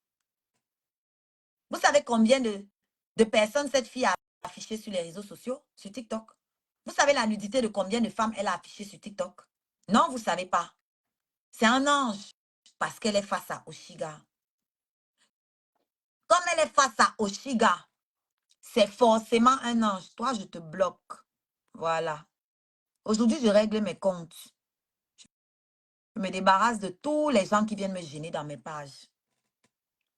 Vous savez combien de personnes cette fille a affiché sur les réseaux sociaux, sur TikTok? Vous savez la nudité de combien de femmes elle a affiché sur TikTok? Non, vous ne savez pas. C'est un ange parce qu'elle est face à Oshiga. Comme elle est face à Oshiga, c'est forcément un ange. Toi, je te bloque. Voilà. Aujourd'hui, je règle mes comptes. Je me débarrasse de tous les gens qui viennent me gêner dans mes pages.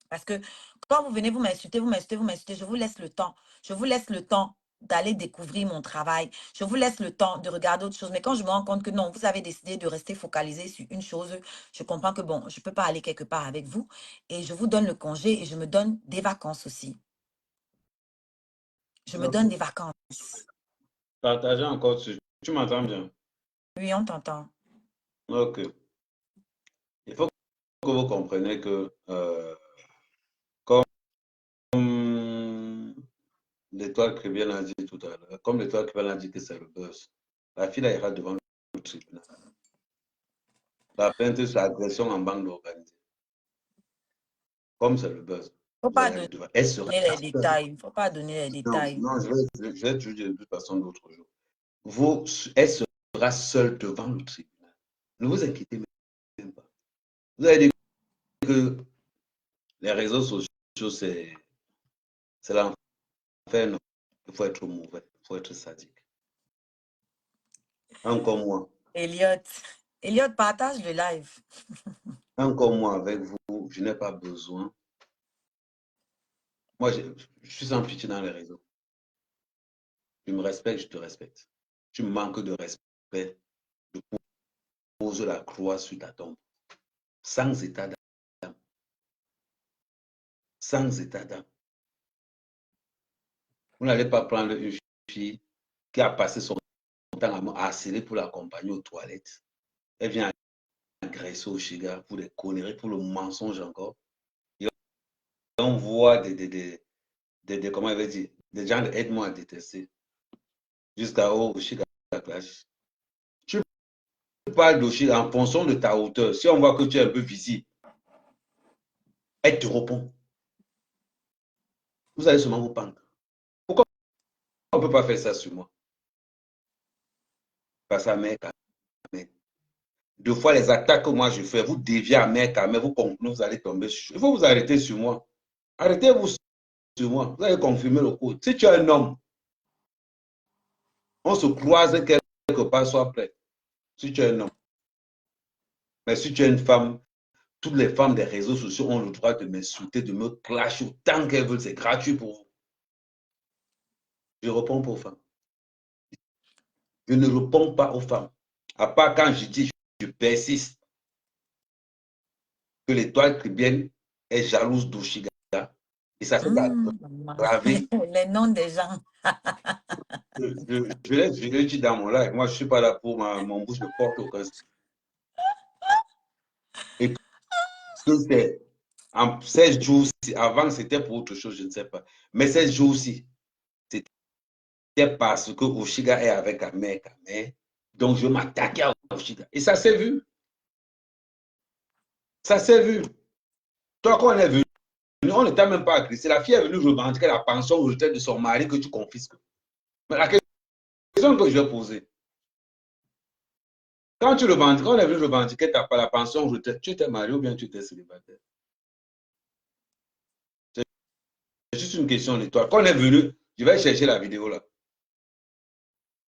Parce que quand vous venez, vous m'insultez, vous m'insultez, vous m'insultez, je vous laisse le temps. Je vous laisse le temps d'aller découvrir mon travail. Je vous laisse le temps de regarder autre chose. Mais quand je me rends compte que non, vous avez décidé de rester focalisé sur une chose, je comprends que bon, je ne peux pas aller quelque part avec vous. Et je vous donne le congé et je me donne des vacances aussi. Je me donne des vacances. Partagez encore. Tu m'entends bien? Oui, on t'entend. Ok. Il faut que vous compreniez que comme l'étoile Crébienne a dit tout à l'heure, comme l'étoile Crébienne a dit que c'est le buzz, la fille là ira devant le tribunal. La plainte sur agression en bande organisée. Comme c'est le buzz. Il ne faut Vous pas allez aller donner devant. Elle sera les seule. détails. Il ne faut pas donner les Non, détails. non, je vais te dire de toute façon d'autres jours. Elle sera seule devant le tribunal. Ne vous inquiétez même pas. Vous avez dit que les réseaux sociaux, c'est l'enfer. Non. Il faut être mauvais. Il faut être sadique. Encore moi. Elliot, partage le live. Encore moi avec vous, je n'ai pas besoin. Moi, je suis sans pitié dans les réseaux. Tu me respectes, je te respecte. Tu me manques de respect, je pose la croix sur ta tombe. Sans état d'âme. Sans état d'âme. Vous n'allez pas prendre une fille qui a passé son temps à me harceler pour l'accompagner aux toilettes. Elle vient agresser au Chiga pour des conneries, pour le mensonge encore. Et on voit comment il va dire, des gens de aide-moi à détester. Jusqu'à Chiga clash. Tu parles d'Oshiga en fonction de ta hauteur. Si on voit que tu es un peu visible, elle te répond. Vous allez seulement vous pendre. Pourquoi on ne peut pas faire ça sur moi? Parce à mec, deux fois les attaques que moi je fais, vous déviez à mec, mais vous allez tomber sur. Il faut vous arrêter sur moi. Arrêtez-vous sur moi. Vous allez confirmer le coup. Si tu es un homme, on se croise quelque part, sois prêt. Si tu es un homme. Mais si tu es une femme, toutes les femmes des réseaux sociaux ont le droit de m'insulter, de me clasher autant qu'elles veulent. C'est gratuit pour vous. Je réponds pas aux femmes. Je ne réponds pas aux femmes. À part quand je dis, je persiste que l'étoile caribéenne est jalouse d'Oshiga. Et ça s'est aggravé. Les noms des gens. Je l'ai dit dans mon live. Moi, je ne suis pas là pour mon bouche ne porte aucun. Et que c'est en 16 jours-ci, avant c'était pour autre chose, je ne sais pas. Mais 16 jours-ci, c'était parce que Oshiga est avec Amé. Donc, je m'attaquais à Oshiga. Et ça s'est vu. Ça s'est vu. Toi, quand on est venu, on n'était même pas agressé. La fille est venue revendiquer la pension retraite de son mari que tu confisques. Mais la question que je vais poser, quand tu revendiques, quand on est venu revendiquer la pension retraite, tu étais marié ou bien tu étais célibataire? C'est juste une question d'étoile. Quand on est venu, je vais chercher la vidéo là,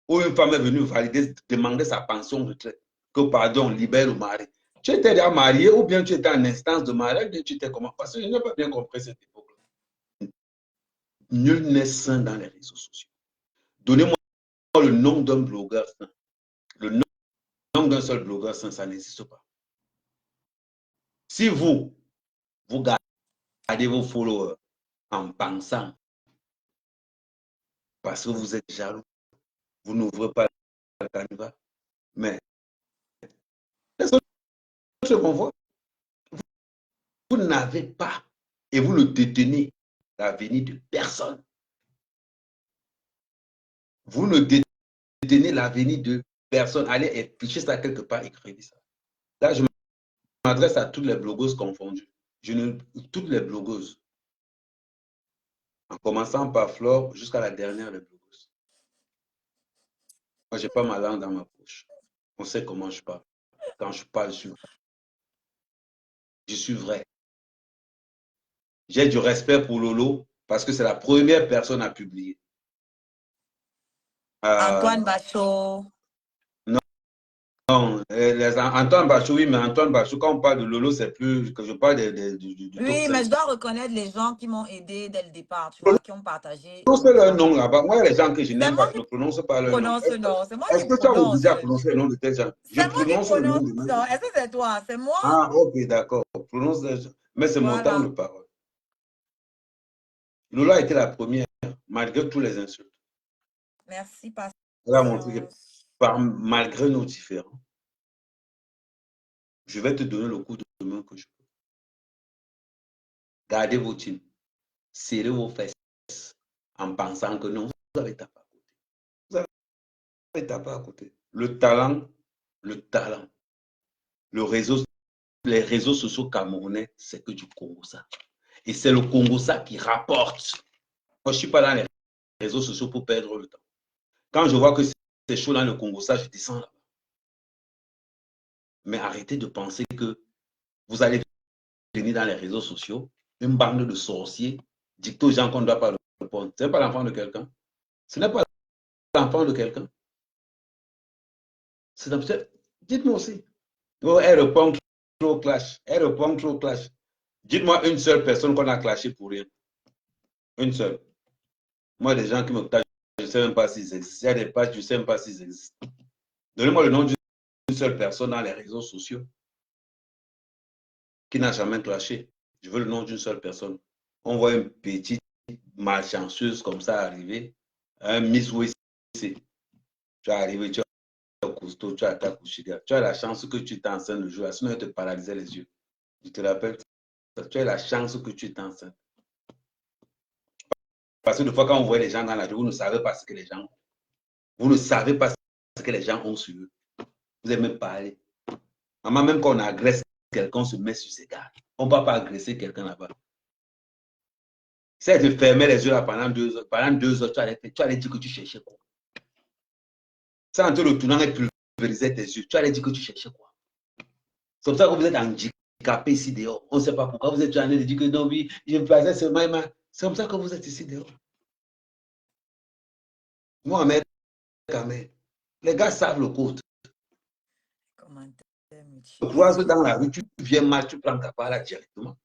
où une femme est venue valider, demander sa pension retraite, que pardon, libère le mari. Tu étais déjà marié ou bien tu étais en instance de mariage, tu étais comment? Parce que je n'ai pas bien compris cette époque-là. Nul n'est sain dans les réseaux sociaux. Donnez-moi le nom d'un blogueur sain. Le nom d'un seul blogueur sain, ça n'existe pas. Si vous gardez vos followers en pensant, parce que vous êtes jaloux, vous n'ouvrez pas le canevas, mais ce qu'on voit, vous n'avez pas et vous ne détenez l'avenir de personne. Vous ne détenez l'avenir de personne. Allez fichez ça quelque part, écrivez ça. Là, je m'adresse à toutes les blogueuses confondues. Toutes les blogueuses. En commençant par Flore jusqu'à la dernière des blogueuses. Moi, je n'ai pas ma langue dans ma poche. On sait comment je parle. Quand je parle, je suis vrai. J'ai du respect pour Lolo parce que c'est la première personne à publier. Antoine Bachot. Non, Antoine Bachot, oui, mais Antoine Bachot, quand on parle de Lolo, c'est plus que je parle du Oui, mais je dois reconnaître les gens qui m'ont aidé dès le départ, tu vois, qui ont partagé. Prononce leur nom là-bas. Moi, les gens que je C'est n'aime moi pas, je qui ne prononce pas leur nom. prononce non, c'est moi Est-ce qui que tu as prononce. obligé à prononcer le nom de tes gens? Je C'est moi qui prononce le nom prononce de mes non. gens. Est-ce que c'est toi? C'est moi? Ah, ok, d'accord. Prononce les gens. Mais c'est mon temps de Voilà. parole. Lola a été la première, malgré tous les insultes. Merci, Pasteur. Elle a montré que malgré nos différends, je vais te donner le coup de main que je peux. Gardez vos teams. Serrez vos fesses en pensant que non, vous avez tapé à côté. Vous avez tapé à côté. Le talent, les réseaux sociaux camerounais, c'est que du Congo ça. Et c'est le Congo ça qui rapporte. Moi, je ne suis pas dans les réseaux sociaux pour perdre le temps. Quand je vois que c'est chaud dans le Congo ça, je descends là-bas. Mais arrêtez de penser que vous allez venir dans les réseaux sociaux, une bande de sorciers, dicter aux gens qu'on ne doit pas le répondre. Ce n'est pas l'enfant de quelqu'un. Ce n'est pas l'enfant de quelqu'un. Dites-moi aussi. Oh, elle répond trop clash. Elle répond trop clash. Dites-moi une seule personne qu'on a clashé pour rien. Une seule. Moi, les gens qui me clashent, je ne sais même pas s'ils existent. Il y a des pages, je ne sais même pas s'ils existent. Donnez-moi le nom d'une seule personne dans les réseaux sociaux qui n'a jamais clashé. Je veux le nom d'une seule personne. On voit une petite malchanceuse comme ça arriver. Un Miss WC. Tu es arrivé, tu as costaud, tu as ta couchiga. Tu as la chance que tu t'es enceinte le jour, sinon elle te paralysait les yeux. Je te rappelle, tu as la chance que tu t'es enceinte. Parce que des fois, quand on voit les gens dans la rue, vous ne savez pas ce que les gens ont. Vous ne savez pas ce que les gens ont sur eux. Vous aimez parler. Maman, même quand on agresse quelqu'un, on se met sur ses gardes. On ne va pas agresser quelqu'un là-bas. Si elle te fermait les yeux là pendant 2 heures, tu allais dire que tu cherchais quoi? Ça, en te retournant, elle pulvérisait tes yeux. Tu allais dire que tu cherchais quoi? C'est comme ça que vous êtes handicapé ici dehors. On ne sait pas pourquoi. Vous êtes en train de dire que non, oui, je me faisais seulement. C'est comme ça que vous êtes ici dehors. Mohamed, les gars savent le code. me tuent. Tu croises dans la rue, tu viens mal, tu prends ta part là directement.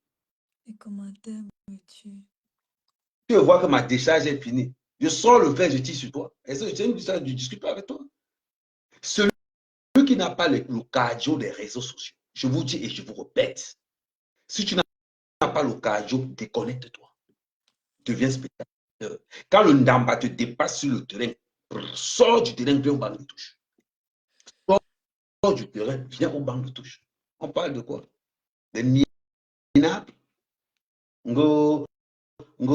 Les commentaires me tuent. Tu vois que ma décharge est finie. Je sors le verre, je tire sur toi. Et ça, je discute pas avec toi. Celui qui n'a pas le cardio des réseaux sociaux, je vous dis et je vous répète, si tu n'as pas le cardio, déconnecte-toi. Deviens spectateur. Quand le Ndamba te dépasse sur le terrain, sors du terrain, viens au banc de touche. Sors du terrain, viens au banc de touche. On parle de quoi? Des minables. Non, il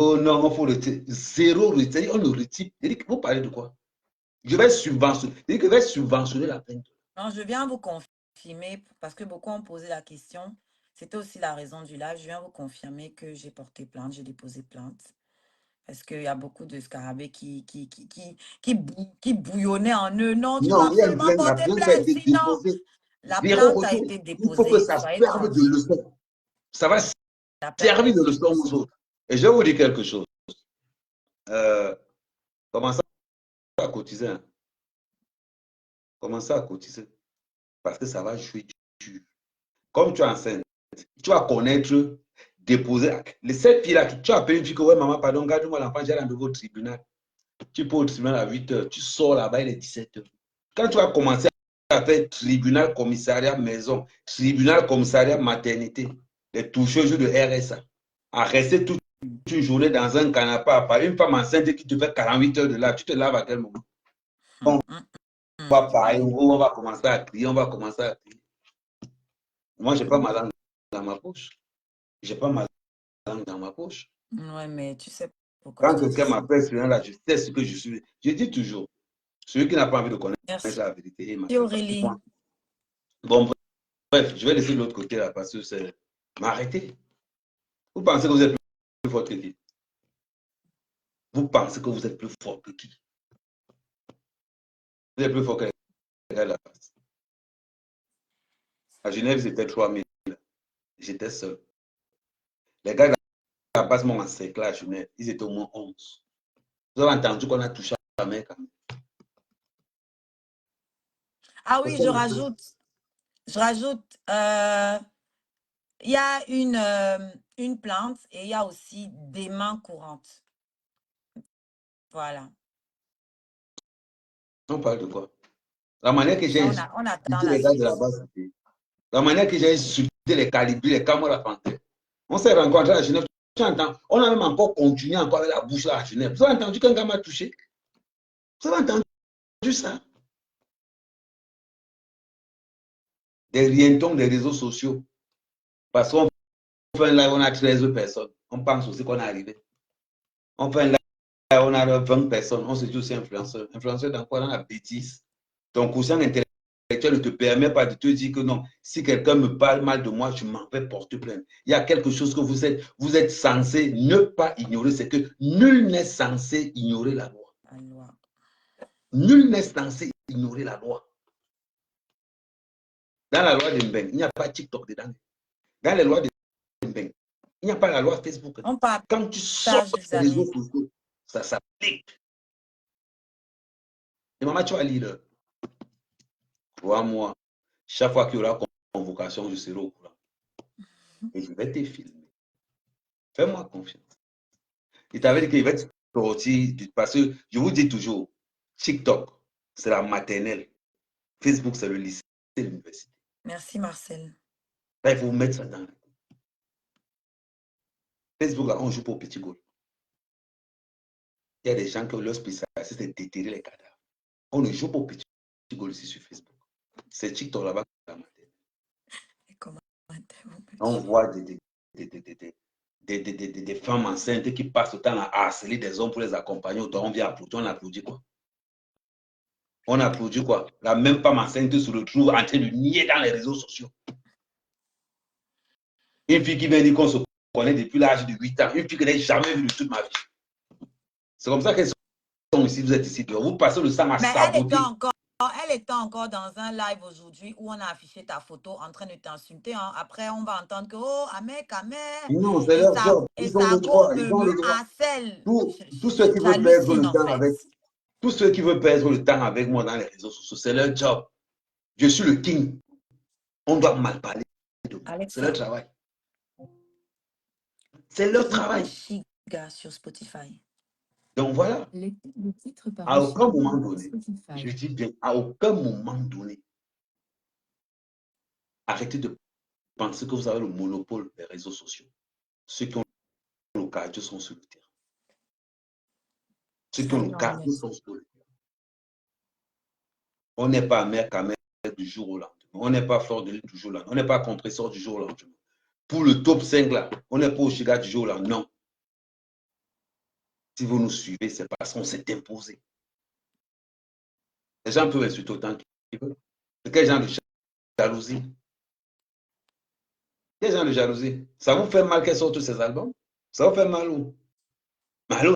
faut retirer. Zéro retrait. On le retire. Vous parlez de quoi? Je vais subventionner la peine. Non, je viens vous confirmer, parce que beaucoup ont posé la question. C'était aussi la raison du live. Je viens vous confirmer que j'ai porté plainte, j'ai déposé plainte. Parce qu'il y a beaucoup de scarabées qui bouillonnaient en eux. Non, tu dois Non, il y a une absolument plainte. La porter plainte a plainte, été sinon déposée. la Zéro plainte a retour. été Il faut que déposée. ça Soyez serve de tranquille. leçon. Ça va La plainte a servir de été leçon aux déposée. autres. Et je vais vous dire quelque chose. Commencez à cotiser. Hein. Commencez à cotiser. Parce que ça va jouer dur. Comme tu es enceinte, tu vas connaître, déposer. Cette fille-là, tu appelles une fille que, ouais, maman, pardon, garde-moi l'enfant, j'ai rendez-vous au tribunal. Tu peux au tribunal à 8 h, tu sors là-bas, il est 17 h. Quand tu vas commencer à faire tribunal, commissariat, maison, tribunal, commissariat, maternité, les toucheuses de RSA, à rester toute une journée dans un canapé à part, une femme enceinte qui te fait 48 heures de lave, tu te laves à quel moment? On va parler, on va commencer à crier, on va commencer à crier. Moi, je n'ai pas ma langue dans ma poche. Je n'ai pas ma langue dans ma poche. Ouais, mais tu sais pourquoi Quand tu dis quelqu'un ça. m'appelle ce là, je sais ce que je suis. Je dis toujours, celui qui n'a pas envie de connaître Merci, la vérité, il m'appelle pas. Aurélie. Bon, bref, je vais laisser de l'autre côté là parce que c'est. M'arrêtez. Vous pensez que vous êtes plus fort que qui? Vous pensez que vous êtes plus fort que qui? Vous êtes plus fort que les gars de la base. À Genève, c'était 3000. J'étais seul. Les gars de la base m'ont encerclé à Genève. Ils étaient au moins 11. Vous avez entendu qu'on a touché à la main quand même. Ah oui, je rajoute, il y a une plainte et il y a aussi des mains courantes. Voilà. On parle de quoi? La manière que j'ai On insulté attend la les gars de suite. la base, la manière que j'ai insulté les calibris, les camarades panthères. On s'est rencontrés à Genève. Tu entends? On a même encore continué encore avec la bouche là à Genève. Vous avez entendu qu'un gars m'a touché? Vous avez entendu ça? Des rientons des réseaux sociaux. Parce qu'on fait un live, on a 13 personnes. On pense aussi qu'on est arrivé. On fait un live, on a 20 personnes. On se dit aussi influenceur. Influenceur dans quoi? Dans la bêtise. Ton quotient intellectuel ne te permet pas de te dire que non, si quelqu'un me parle mal de moi, je m'en vais porter plainte. Il y a quelque chose que vous êtes censé ne pas ignorer, c'est que nul n'est censé ignorer la loi. Nul n'est censé ignorer la loi. Dans la loi de Mbeng, il n'y a pas TikTok dedans. Dans les lois de Mbeng, il n'y a pas la loi Facebook. On partage Quand tu sors les des réseaux amis. sociaux, ça s'applique. Et maman, tu vas lire. Crois-moi, chaque fois qu'il y aura convocation, je serai au courant. Et je vais te filmer. Fais-moi confiance. Il t'avait dit qu'il va être sorti, parce que je vous dis toujours, TikTok, c'est la maternelle. Facebook, c'est le lycée, c'est l'université. Merci, Marcel. Là, il faut mettre ça dans. Facebook, là, on joue pour petit goal. Il y a des gens qui ont leur spécialité, c'est déterrer les cadavres. On ne joue pas au petit goal ici sur Facebook. C'est TikTok là-bas qui est la maternelle. On voit des femmes enceintes qui passent le temps à harceler des hommes pour les accompagner. On vient applaudir, on applaudit quoi? On applaudit quoi? La même femme enceinte se retrouve en train de nier dans les réseaux sociaux. Une fille qui vient dire qu'on se connaît depuis l'âge de 8 ans. Une fille que je n'ai jamais vue de toute ma vie. C'est comme ça qu'elles sont ici, vous êtes ici. Vous passez le sang à saboter. Elle était encore dans un live aujourd'hui où on a affiché ta photo en train de t'insulter. Hein. Après, on va entendre que, oh, Ahmed. Non, c'est leur job. Ils ont le droit. Ils ont le droit. Harcèle. Tous ceux qui veulent perdre le temps fait. tous ceux qui veulent perdre le temps avec moi dans les réseaux sociaux, c'est leur job. Je suis le king. On doit mal parler de moi. C'est leur Alexa, travail. C'est leur travail. Oshiga sur Spotify. Donc voilà. Le titre par À aucun Oshiga moment depuis donné, Spotify. je dis bien, à aucun moment donné, arrêtez de penser que vous avez le monopole des réseaux sociaux. Ceux qui ont le cardio sont sur le terrain. Ceux qui ont le cardio sont sur le terrain. On n'est pas mère qu'à mère du jour au lendemain. On n'est pas fort de l'île du jour au lendemain. On n'est pas compresseur du jour au lendemain. Pour le top 5 là, on n'est pas au Chiga du jour au lendemain. Non. Si vous nous suivez, c'est parce qu'on s'est imposé. Les gens peuvent insulter autant qu'ils veulent. Quel genre de jalousie? Quel genre de jalousie? Ça vous fait mal qu'elle sorte tous ces albums? Ça vous fait mal où? Mal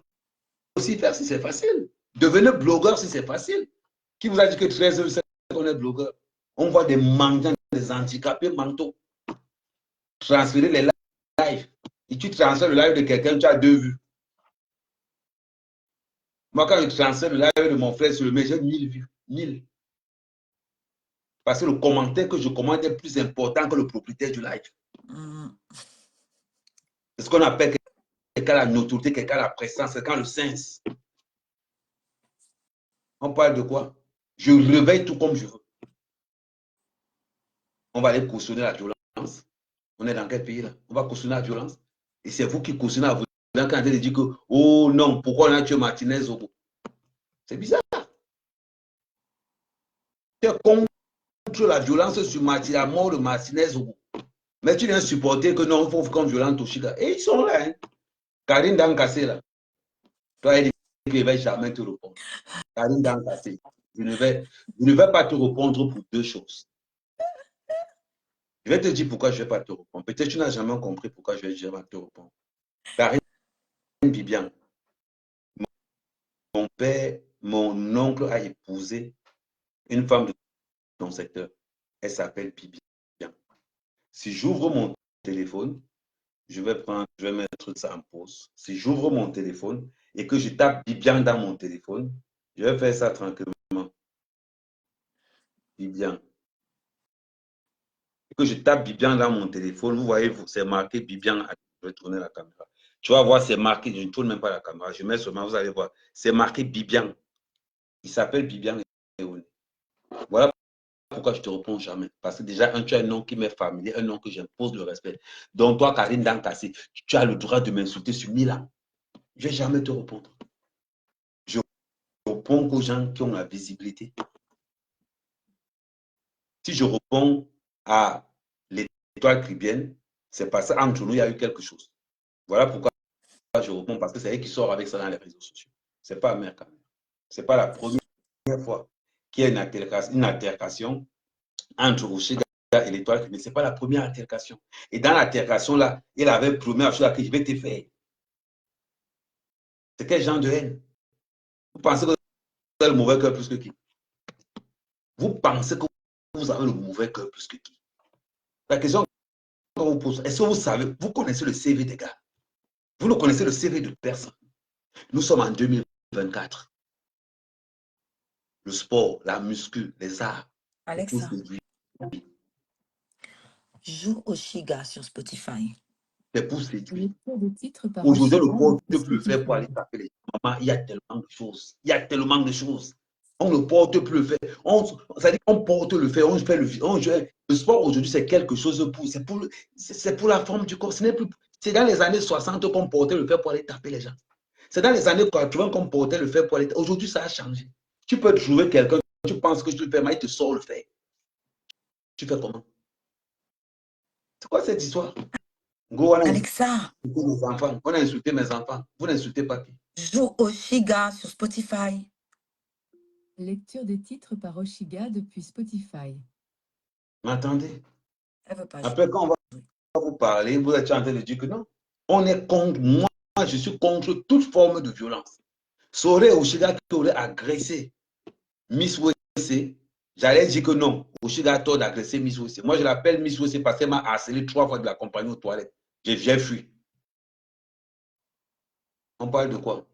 aussi faire si c'est facile. Devenez blogueur si c'est facile. Qui vous a dit que 13 heures, c'est qu'on est blogueur? On voit des mendiants, des handicapés mentaux transférer les lives. Et tu transfères le live de quelqu'un, tu as 2 vues. Moi, quand je transfère le live de mon frère sur le mail, j'ai 1000 vues. 1000. Parce que le commentaire que je commente est plus important que le propriétaire du live. C'est ce qu'on appelle quelqu'un la notoriété, quelqu'un la présence, quelqu'un le sens. On parle de quoi? Je réveille tout comme je veux. On va aller cautionner la violence. On est dans quel pays là? On va cautionner la violence. Et c'est vous qui cautionnez la violence quand vous dites que, oh non, pourquoi on a tué Martinez au bout? C'est bizarre. Tu es contre la violence sur la mort de Martinez au bout. Mais tu viens supporter que non, il faut comme violent Toshiga. Et ils sont là. Hein. Karine Dankassé là. Toi, elle dit qu'il ne va jamais te répondre. Karine Dankassé. Je ne vais pas te répondre pour 2 choses. Je vais te dire pourquoi je ne vais pas te répondre. Peut-être que tu n'as jamais compris pourquoi je ne vais jamais te répondre. Karine Bibian, mon père, mon oncle a épousé une femme de ton secteur. Elle s'appelle Bibian. Si j'ouvre mon téléphone, je vais mettre ça en pause. Si j'ouvre mon téléphone et que je tape Bibian dans mon téléphone, je vais faire ça tranquillement. Bibian. Et que je tape Bibian dans mon téléphone, vous voyez, c'est marqué Bibian. Je vais tourner la caméra. Tu vas voir, c'est marqué, je ne tourne même pas la caméra, je mets seulement, vous allez voir, c'est marqué Bibian. Il s'appelle Bibian. Voilà pourquoi je ne te réponds jamais. Parce que déjà, tu as un nom qui m'est familier, un nom que j'impose le respect. Donc toi, Karine Dankassé, tu as le droit de m'insulter sur 1000 ans. Je ne vais jamais te répondre. Je réponds aux gens qui ont la visibilité. Si je réponds à l'étoile caribéenne, c'est parce qu'entre nous, il y a eu quelque chose. Voilà pourquoi je réponds, parce que c'est elle qui sort avec ça dans les réseaux sociaux. Ce n'est pas Mère Camille. Ce n'est pas la première fois qu'il y a une altercation entre Oshiga et l'étoile caribéenne. Ce n'est pas la première altercation. Et dans l'altercation, là, il avait promis à Oshiga que je vais te faire. C'est quel genre de haine? Vous pensez que vous avez le mauvais cœur plus que qui? Vous pensez que vous avez le mauvais cœur plus que qui? La question qu'on vous pose, est-ce que vous savez, vous connaissez le CV des gars? Vous ne connaissez le CV de personne. Nous sommes en 2024. Le sport, la muscu, les arts. Alexa, joue Oshiga sur Spotify. C'est pour séduire. Le titre par Aujourd'hui, le Oshiga porte depuis plus le faire pour aller Spotify. taper les mamans. Il y a tellement de choses. Il y a tellement de choses. On ne porte plus le fait. C'est-à-dire qu'on porte le fait, on fait le sport aujourd'hui, c'est quelque chose pour. C'est pour la forme du corps. C'est dans les années 60 qu'on portait le fait pour aller taper les gens. C'est dans les années 80 qu'on portait le fait pour aller. Aujourd'hui, ça a changé. Tu peux trouver quelqu'un, tu penses que tu le fais, mais il te sort le fait. Tu fais comment? C'est quoi cette histoire? Go, on a Alexa, insulté mes enfants. On a insulté mes enfants. Vous n'insultez pas qui? joue Oshiga sur Spotify. Lecture des titres par Oshiga depuis Spotify. Mais attendez. Elle veut pas Après, quand on va vous parler, vous êtes en train de dire que non. On est contre, moi, je suis contre toute forme de violence. Saurait Oshiga qui aurait agressé Miss Wessé, j'allais dire que non. Oshiga a tort d'agresser Miss Wessé. Moi, je l'appelle Miss Wessé parce qu'elle m'a harcelé 3 fois de la compagnie aux toilettes. J'ai fui. On parle de quoi?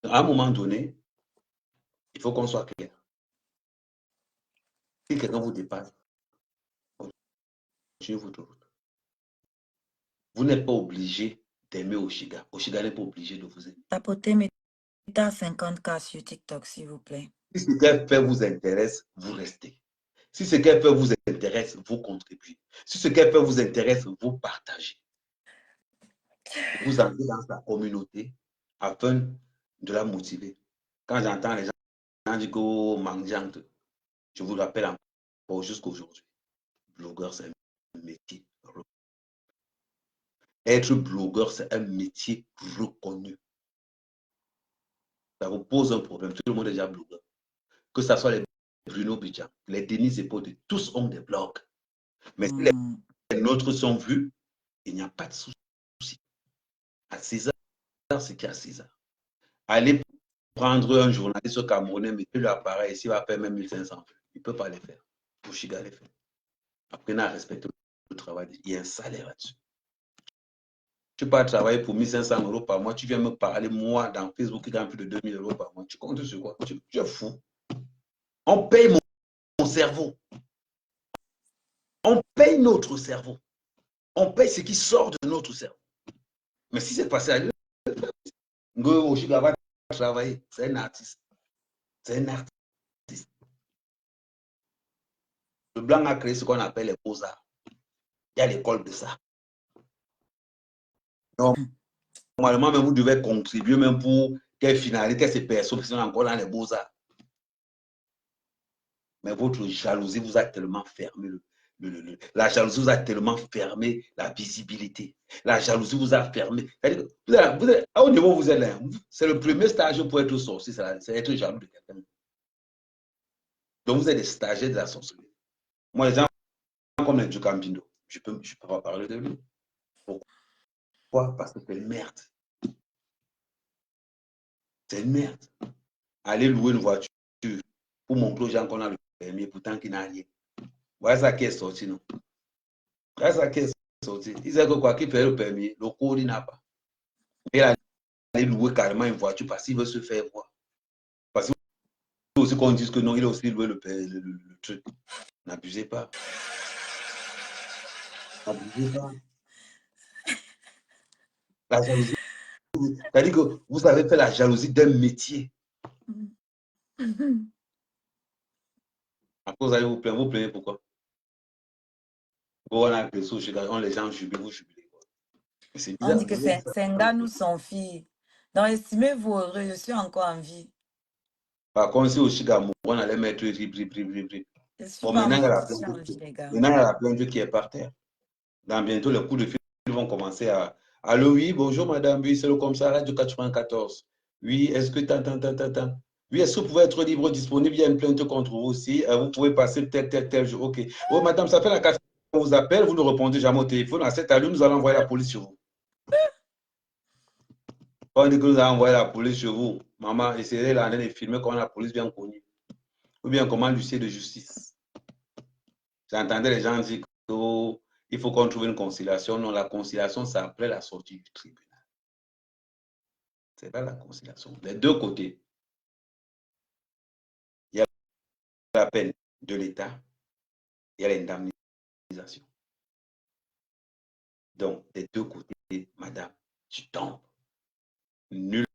À un moment donné, il faut qu'on soit clair. Si quelqu'un vous dépasse, votre route. Vous n'êtes pas obligé d'aimer Oshiga. Oshiga n'est pas obligé de vous aimer. Tapotez, mettez à 50K sur TikTok, s'il vous plaît. Si ce qu'elle fait vous intéresse, vous restez. Si ce qu'elle fait vous intéresse, vous contribuez. Si ce qu'elle fait vous intéresse, vous partagez. Vous entrez dans sa communauté afin de la motiver. Quand j'entends les gens dire que Mangiante, je vous rappelle encore jusqu'aujourd'hui, blogueur, c'est un métier. Être blogueur, c'est un métier reconnu. Ça vous pose un problème. Tout le monde est déjà blogueur. Que ce soit les Bruno Bidjan, les Denis Epode, tous ont des blogs. Mais si les nôtres sont vus, il n'y a pas de souci. À César, c'est qu'il y a César. Allez prendre un journaliste camerounais, mettez l'appareil ici, il va faire même 1500 vues. Il ne peut pas les faire. Oshiga les fait. Apprenez à respecter le travail. Il y a un salaire là-dessus. Tu peux pas travailler pour 1500 euros par mois. Tu viens me parler, moi, dans Facebook, qui gagne plus de 2000 euros par mois. Tu comptes sur quoi? Tu es fou. On paye mon cerveau. On paye notre cerveau. On paye ce qui sort de notre cerveau. Mais si c'est passé à lui, Oshiga va travailler. C'est un artiste. C'est un artiste. Le blanc a créé ce qu'on appelle les beaux-arts. Il y a l'école de ça. Donc, normalement, même vous devez contribuer même pour qu'elles finalisent ces personnes qui sont encore dans les beaux-arts. Mais votre jalousie vous a tellement fermé la jalousie vous a tellement fermé la visibilité. La jalousie vous a fermé. Au niveau où vous êtes là, c'est le premier stage pour être sorcier, c'est être jaloux de quelqu'un. Donc vous êtes des stagiaires de la sorcellerie. Moi, les gens comme les Ducampindo, je ne peux pas parler de lui. Pourquoi? Parce que c'est une merde. C'est une merde. Aller louer une voiture pour montrer aux gens qu'on a le permis, pourtant qu'il n'a rien. Voilà ça qui est sorti, non? Voilà ça qui est sorti. Il sait que quoi qu'il fait le permis, le code, il n'a pas. Il a allé louer carrément une voiture parce qu'il veut se faire voir. Parce que aussi qu'on dise que non, il a aussi loué le truc. N'abusez pas. N'abusez pas. La jalousie. C'est-à-dire que vous avez fait la jalousie d'un métier. À cause d'aller vous plaignez pourquoi? On a les gens jubilent, vous jubilez. On dit que c'est un gars, nous sans fille. Donc, estimez-vous heureux, je suis encore en vie. Par contre, si au Chigamou, on allait mettre rip. Bon, maintenant, il y a la plainte qui est par terre. Dans bientôt, les coups de fil vont commencer à... Allô, oui, bonjour madame, oui, c'est le commissaire Radio 94. Oui, est-ce que tant. Oui, est-ce que vous pouvez être libre, disponible? Il y a une plainte contre vous aussi. Vous pouvez passer tel jour. Ok. Oh, madame, ça fait la 4 on vous appelle, vous ne répondez jamais au téléphone. À cette allure, nous allons envoyer la police sur vous. On dit que nous allons envoyer la police sur vous. Maman, essayez là de filmer comment la police bien connue. Ou bien comment l'huissier de justice. J'entendais les gens dire qu'il faut qu'on trouve une conciliation. Non, la conciliation, c'est après la sortie du tribunal. C'est pas la conciliation. Les deux côtés. Il y a la peine de l'État, il y a l'indemnisation. Donc, des deux côtés, madame, tu tombes. Nul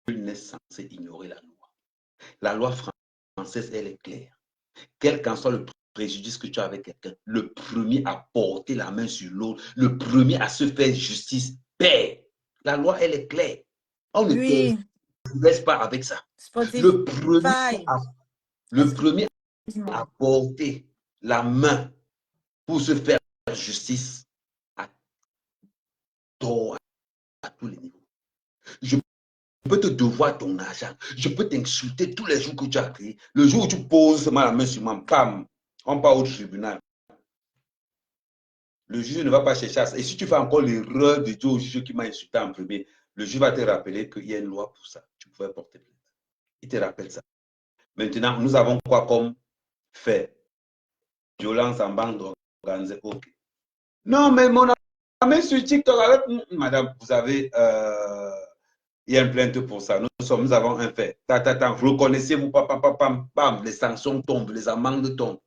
n'est censé ignorer la loi. La loi française, elle est claire. Quel qu'en soit le préjudice que tu as avec quelqu'un, le premier à porter la main sur l'autre, le premier à se faire justice, paie. La loi, elle est claire. On ne te laisse pas avec ça. Le premier à porter la main pour se faire justice à tort à tous les niveaux. Je peux te devoir ton argent. Je peux t'insulter tous les jours que tu as créé. Le jour où tu poses la main sur moi, pam, on part au tribunal. Le juge ne va pas chercher à ça. Et si tu fais encore l'erreur de dire au juge qui m'a insulté en premier, le juge va te rappeler qu'il y a une loi pour ça. Tu pouvais porter plainte. Il te rappelle ça. Maintenant, nous avons quoi comme fait? Violence en bande organisée. Ok. Non, mais mon ami sur TikTok, avec... Madame, vous avez... il y a une plainte pour ça. Nous avons un fait. Reconnaissez-vous, bam, les sanctions tombent, les amendes tombent.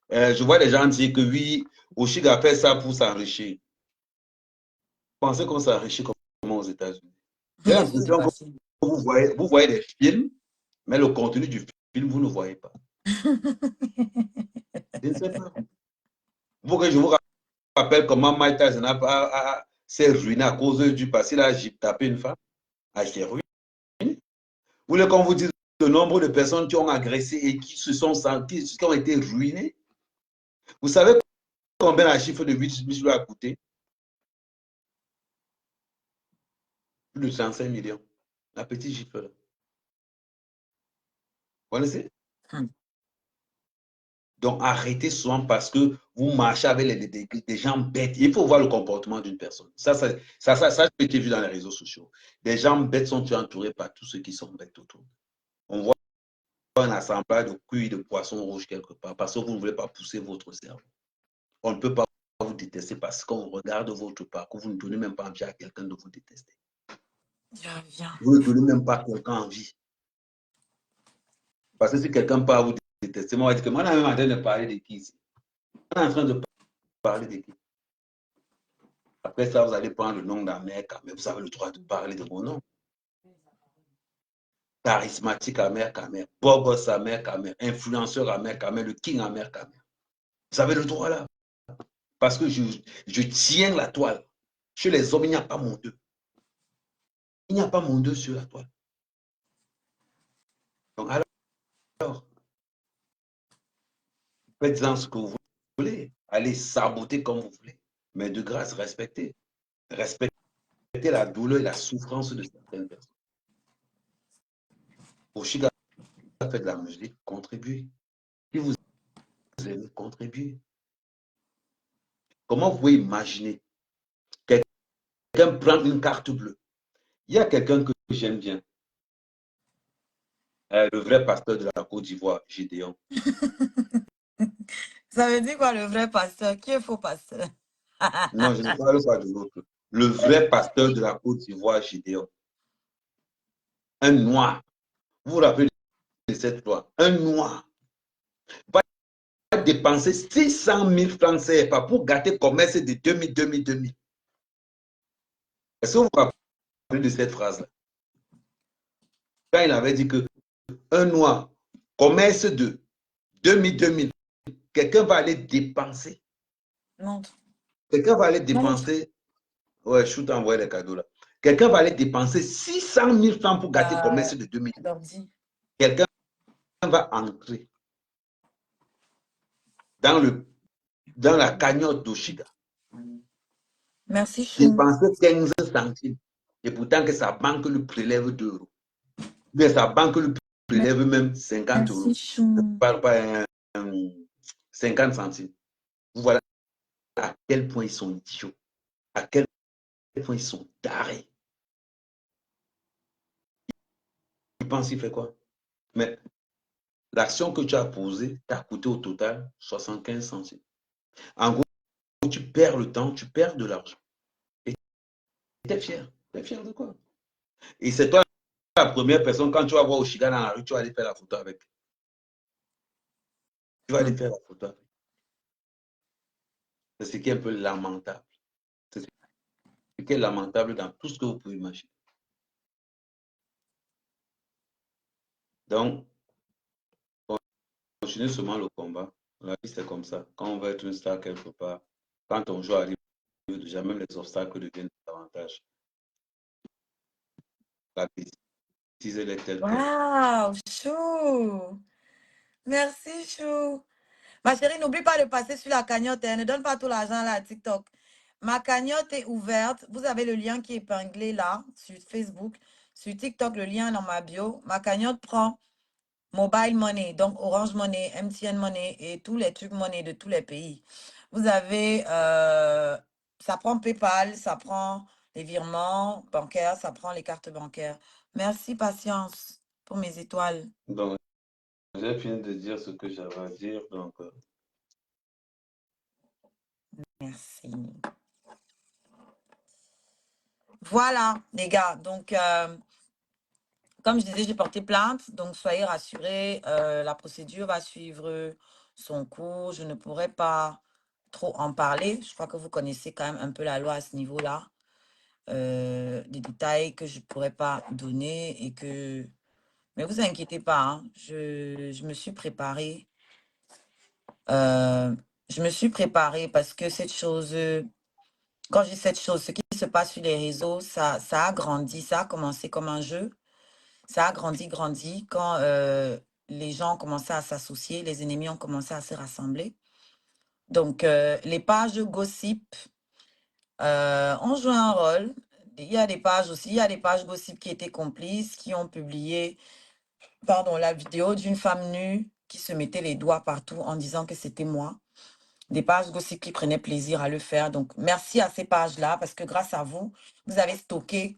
Je vois des gens dire que oui, Oshiga fait ça pour s'enrichir. Pensez qu'on s'enrichit comment aux États-Unis? J'ai Les choses l'impression que faciles. vous voyez des films, mais le contenu du film, vous ne voyez pas. Je ne sais pas. Vous que je vous rappelle comment Mike Tyson s'est ruiné à cause du passé. Il a tapé une femme. Ah, il s'est ruiné. Vous voulez qu'on vous dise le nombre de personnes qui ont agressé et qui ont été ruinées? Vous savez combien la chiffre de Mitch lui a coûté? Plus de 35 millions. La petite chiffre là. Vous connaissez? Hmm. Donc, arrêtez souvent parce que vous marchez avec des gens bêtes. Il faut voir le comportement d'une personne. Ça, je l'ai vu dans les réseaux sociaux. Des gens bêtes sont entourés par tous ceux qui sont bêtes autour. On voit un assemblage de cuits de poissons rouges quelque part parce que vous ne voulez pas pousser votre cerveau. On ne peut pas vous détester parce qu'on regarde votre parcours. Vous ne donnez même pas envie à quelqu'un de vous détester. Je reviens. Vous ne donnez même pas à quelqu'un envie. Parce que si quelqu'un peut vous détester, moi, je vais dire que moi, on est même en train de parler de qui ici? On est en train de parler de qui? Après ça, vous allez prendre le nom d'Amérique, mais vous avez le droit de parler de mon nom. Charismatique Amérique, Bogos Amérique, influenceur Amérique, le King Amérique. Vous avez le droit là. Parce que je tiens la toile. Chez les hommes, il n'y a pas mon deux. Il n'y a pas mon deux sur la toile. Donc alors, faites-en ce que vous voulez. Allez saboter comme vous voulez. Mais de grâce, respectez. Respectez la douleur et la souffrance de certaines personnes. Oshiga fait de la musique, contribuez. Si vous aimez, contribuez. Comment vous pouvez imaginer quelqu'un prendre une carte bleue? Il y a quelqu'un que j'aime bien, le vrai pasteur de la Côte d'Ivoire, Gédéon. Ça veut dire quoi, le vrai pasteur? Qui est faux pasteur? Non, je ne parle pas de l'autre. Le vrai pasteur de la Côte d'Ivoire, Gédéon. Un noir. Vous vous rappelez de cette loi? Un noir va dépenser 600 000 francs CFA pour gâter commerce de 2000. Est-ce que vous vous rappelez de cette phrase-là? Quand il avait dit que un noir, commerce de 2000, quelqu'un va aller dépenser. Montre. Quelqu'un va aller Montre. dépenser. Ouais, je suis envoyé les cadeaux là. Quelqu'un va aller dépenser 600 000 francs pour gâter commerce de 2000. L'ordi. Quelqu'un va entrer dans la cagnotte d'Oshiga, Merci, Chou. dépenser 15 centimes. Et pourtant que sa banque lui prélève 2 euros. Mais sa banque lui prélève même 50 Merci, euros. Je ne Chou. parle pas 50 centimes. Vous voilà à quel point ils sont idiots. À quel point ils sont tarés. Tu penses qu'il fait quoi? Mais l'action que tu as posée t'a coûté au total 75 centimes. En gros, tu perds le temps, tu perds de l'argent. Et tu es fier. Tu es fier de quoi? Et c'est toi la première personne, quand tu vas voir Oshiga dans la rue, tu vas aller faire la photo avec. Tu vas aller faire la photo avec. C'est ce qui est un peu lamentable. C'est ce qui est lamentable dans tout ce que vous pouvez imaginer. Donc, continuez seulement le combat. La vie, c'est comme ça. Quand on veut être une star quelque part, quand on joue arrive, déjà même les obstacles deviennent davantage. La bêtise, elle est telle que. Waouh, Chou. Merci, Chou. Ma chérie, n'oublie pas de passer sur la cagnotte. Ne donne pas tout l'argent là à TikTok. Ma cagnotte est ouverte. Vous avez le lien qui est épinglé là sur Facebook. Sur TikTok, le lien est dans ma bio. Ma cagnotte prend Mobile Money, donc Orange Money, MTN Money et tous les trucs monnaie de tous les pays. Vous avez, ça prend PayPal, ça prend les virements bancaires, ça prend les cartes bancaires. Merci, patience, pour mes étoiles. Donc, j'ai fini de dire ce que j'avais à dire. Donc, Merci. Voilà, les gars. Donc, comme je disais, j'ai porté plainte. Donc, soyez rassurés. La procédure va suivre son cours. Je ne pourrais pas trop en parler. Je crois que vous connaissez quand même un peu la loi à ce niveau-là. Des détails que je ne pourrais pas donner et que... Mais vous inquiétez pas, hein, je me suis préparée. Je me suis préparée parce que cette chose, quand je dis cette chose, ce qui se passe sur les réseaux, ça a grandi, ça a commencé comme un jeu. Ça a grandi quand les gens ont commencé à s'associer, les ennemis ont commencé à se rassembler. Donc, les pages gossip ont joué un rôle. Il y a des pages aussi, il y a des pages gossip qui étaient complices, qui ont publié, pardon, la vidéo d'une femme nue qui se mettait les doigts partout en disant que c'était moi. Des pages gossip qui prenaient plaisir à le faire. Donc, merci à ces pages-là parce que grâce à vous, vous avez stocké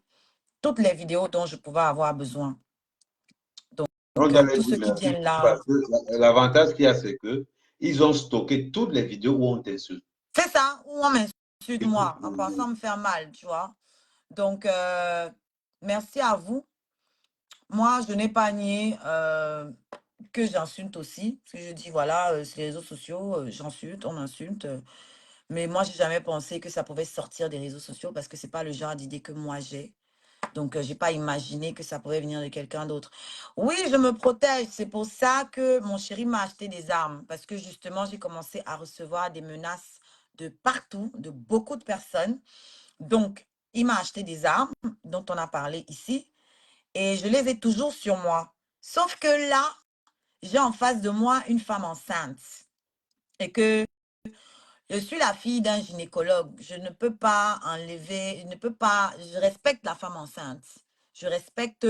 toutes les vidéos dont je pouvais avoir besoin. On Donc, allait tous dire ceux qui merci viennent là, parce que l'avantage qu'il y a, c'est que ils ont stocké toutes les vidéos où on t'insulte. c'est ça, ou on m'insulte moi en pensant me faire mal, tu vois. Donc, merci à vous. Moi, je n'ai pas nié que j'insulte aussi. Parce que je dis, voilà, sur les réseaux sociaux, j'insulte, on m'insulte. Mais moi, j'ai jamais pensé que ça pouvait sortir des réseaux sociaux parce que c'est pas le genre d'idée que moi j'ai. Donc, j'ai pas imaginé que ça pouvait venir de quelqu'un d'autre. Oui, je me protège. C'est pour ça que mon chéri m'a acheté des armes. Parce que justement, j'ai commencé à recevoir des menaces de partout, de beaucoup de personnes. Donc, il m'a acheté des armes dont on a parlé ici. Et je les ai toujours sur moi. Sauf que là, j'ai en face de moi une femme enceinte. Et que je suis la fille d'un gynécologue. Je ne peux pas enlever, je ne peux pas, je respecte la femme enceinte. Je respecte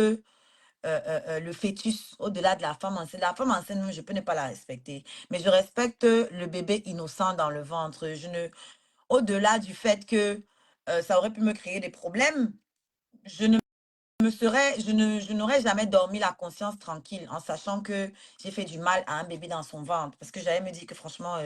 le fœtus au-delà de la femme enceinte. La femme enceinte, même, je peux ne pas la respecter. Mais je respecte le bébé innocent dans le ventre. Je ne, au-delà du fait que ça aurait pu me créer des problèmes, je ne me serais, je n'aurais jamais dormi la conscience tranquille en sachant que j'ai fait du mal à un bébé dans son ventre. Parce que j'allais me dire que franchement,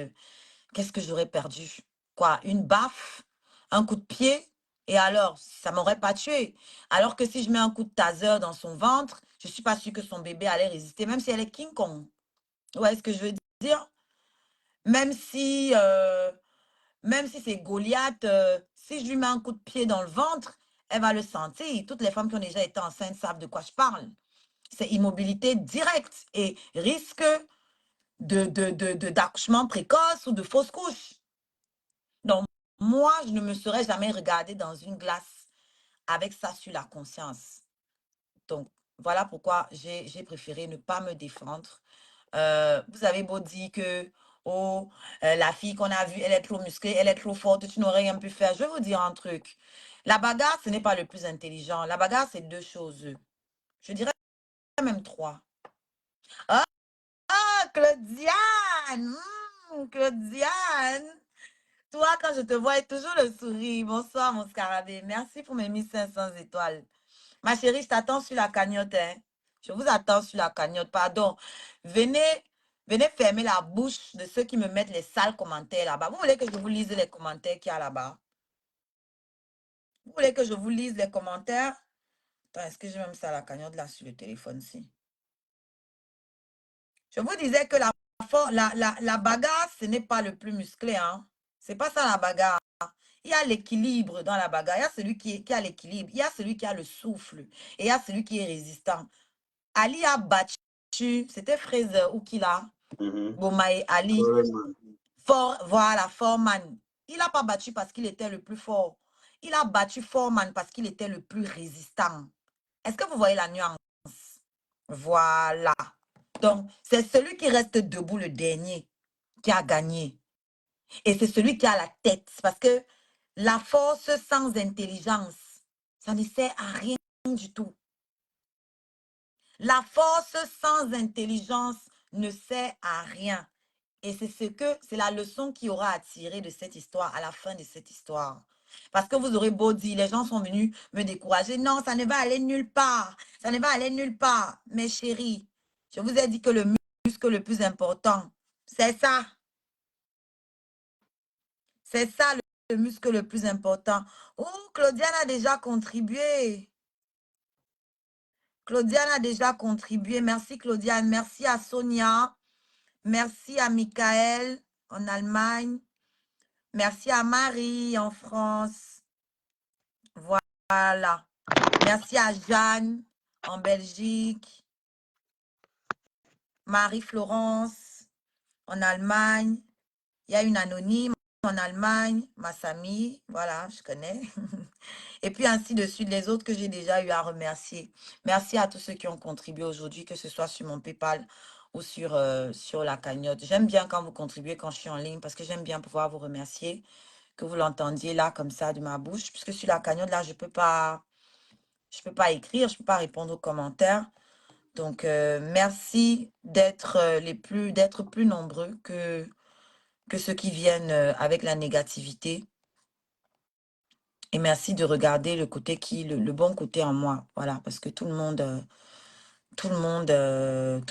qu'est-ce que j'aurais perdu? Quoi? Une baffe? Un coup de pied? Et alors, ça m'aurait pas tué. Alors que si je mets un coup de taser dans son ventre, je suis pas sûre que son bébé allait résister, même si elle est King Kong. Vous voyez ce que je veux dire? Même si, même si c'est Goliath, si je lui mets un coup de pied dans le ventre, elle va le sentir. Toutes les femmes qui ont déjà été enceintes savent de quoi je parle. C'est immobilité directe et risque d'accouchement précoce ou de fausse couche. Donc, moi, je ne me serais jamais regardée dans une glace avec ça sur la conscience. Donc, voilà pourquoi j'ai préféré ne pas me défendre. Vous avez beau dire que, oh, la fille qu'on a vue, elle est trop musclée, elle est trop forte, tu n'aurais rien pu faire. Je vais vous dire un truc. La bagarre, ce n'est pas le plus intelligent. La bagarre, c'est deux choses. Je dirais même trois. Ah, Claudiane! Claudiane! Toi, quand je te vois, il y a toujours le sourire. Bonsoir, mon scarabée. Merci pour mes 1500 étoiles. Ma chérie, je t'attends sur la cagnotte. Hein. Je vous attends sur la cagnotte. Pardon. Venez, venez fermer la bouche de ceux qui me mettent les sales commentaires là-bas. Vous voulez que je vous lise les commentaires qu'il y a là-bas? Vous voulez que je vous lise les commentaires? Attends, est-ce que j'ai même ça la cagnotte là sur le téléphone-ci? Je vous disais que la bagarre, ce n'est pas le plus musclé. Hein. C'est pas ça la bagarre. Il y a l'équilibre dans la bagarre. Il y a celui qui a l'équilibre. Il y a celui qui a le souffle. Et il y a celui qui est résistant. Ali a battu, c'était Fraser ou qui l'a? Bomaye Ali. Voilà, Foreman. Il n'a pas battu parce qu'il était le plus fort. Il a battu Foreman parce qu'il était le plus résistant. Est-ce que vous voyez la nuance? Voilà. Donc, c'est celui qui reste debout le dernier qui a gagné. Et c'est celui qui a la tête. Parce que la force sans intelligence, ça ne sert à rien du tout. La force sans intelligence ne sert à rien. Et c'est la leçon qu'il y aura à tirer de cette histoire, à la fin de cette histoire. Parce que vous aurez beau dire, les gens sont venus me décourager. Non, ça ne va aller nulle part. Ça ne va aller nulle part. Mes chéris, je vous ai dit que le muscle le plus important, c'est ça. C'est ça le muscle le plus important. Oh, Claudiane a déjà contribué. Claudiane a déjà contribué. Merci Claudiane. Merci à Sonia. Merci à Michael en Allemagne. Merci à Marie en France. Voilà. Merci à Jeanne en Belgique. Marie-Florence en Allemagne. Il y a une anonyme en Allemagne. Massami. Voilà, je connais. Et puis ainsi de suite, les autres que j'ai déjà eu à remercier. Merci à tous ceux qui ont contribué aujourd'hui, que ce soit sur mon PayPal ou sur la cagnotte. J'aime bien quand vous contribuez quand je suis en ligne parce que j'aime bien pouvoir vous remercier, que vous l'entendiez là comme ça de ma bouche. Puisque sur la cagnotte, là, je peux pas écrire, je peux pas répondre aux commentaires. Donc, merci d'être plus nombreux que ceux qui viennent avec la négativité. Et merci de regarder le côté le bon côté en moi. Voilà, parce que tout le monde est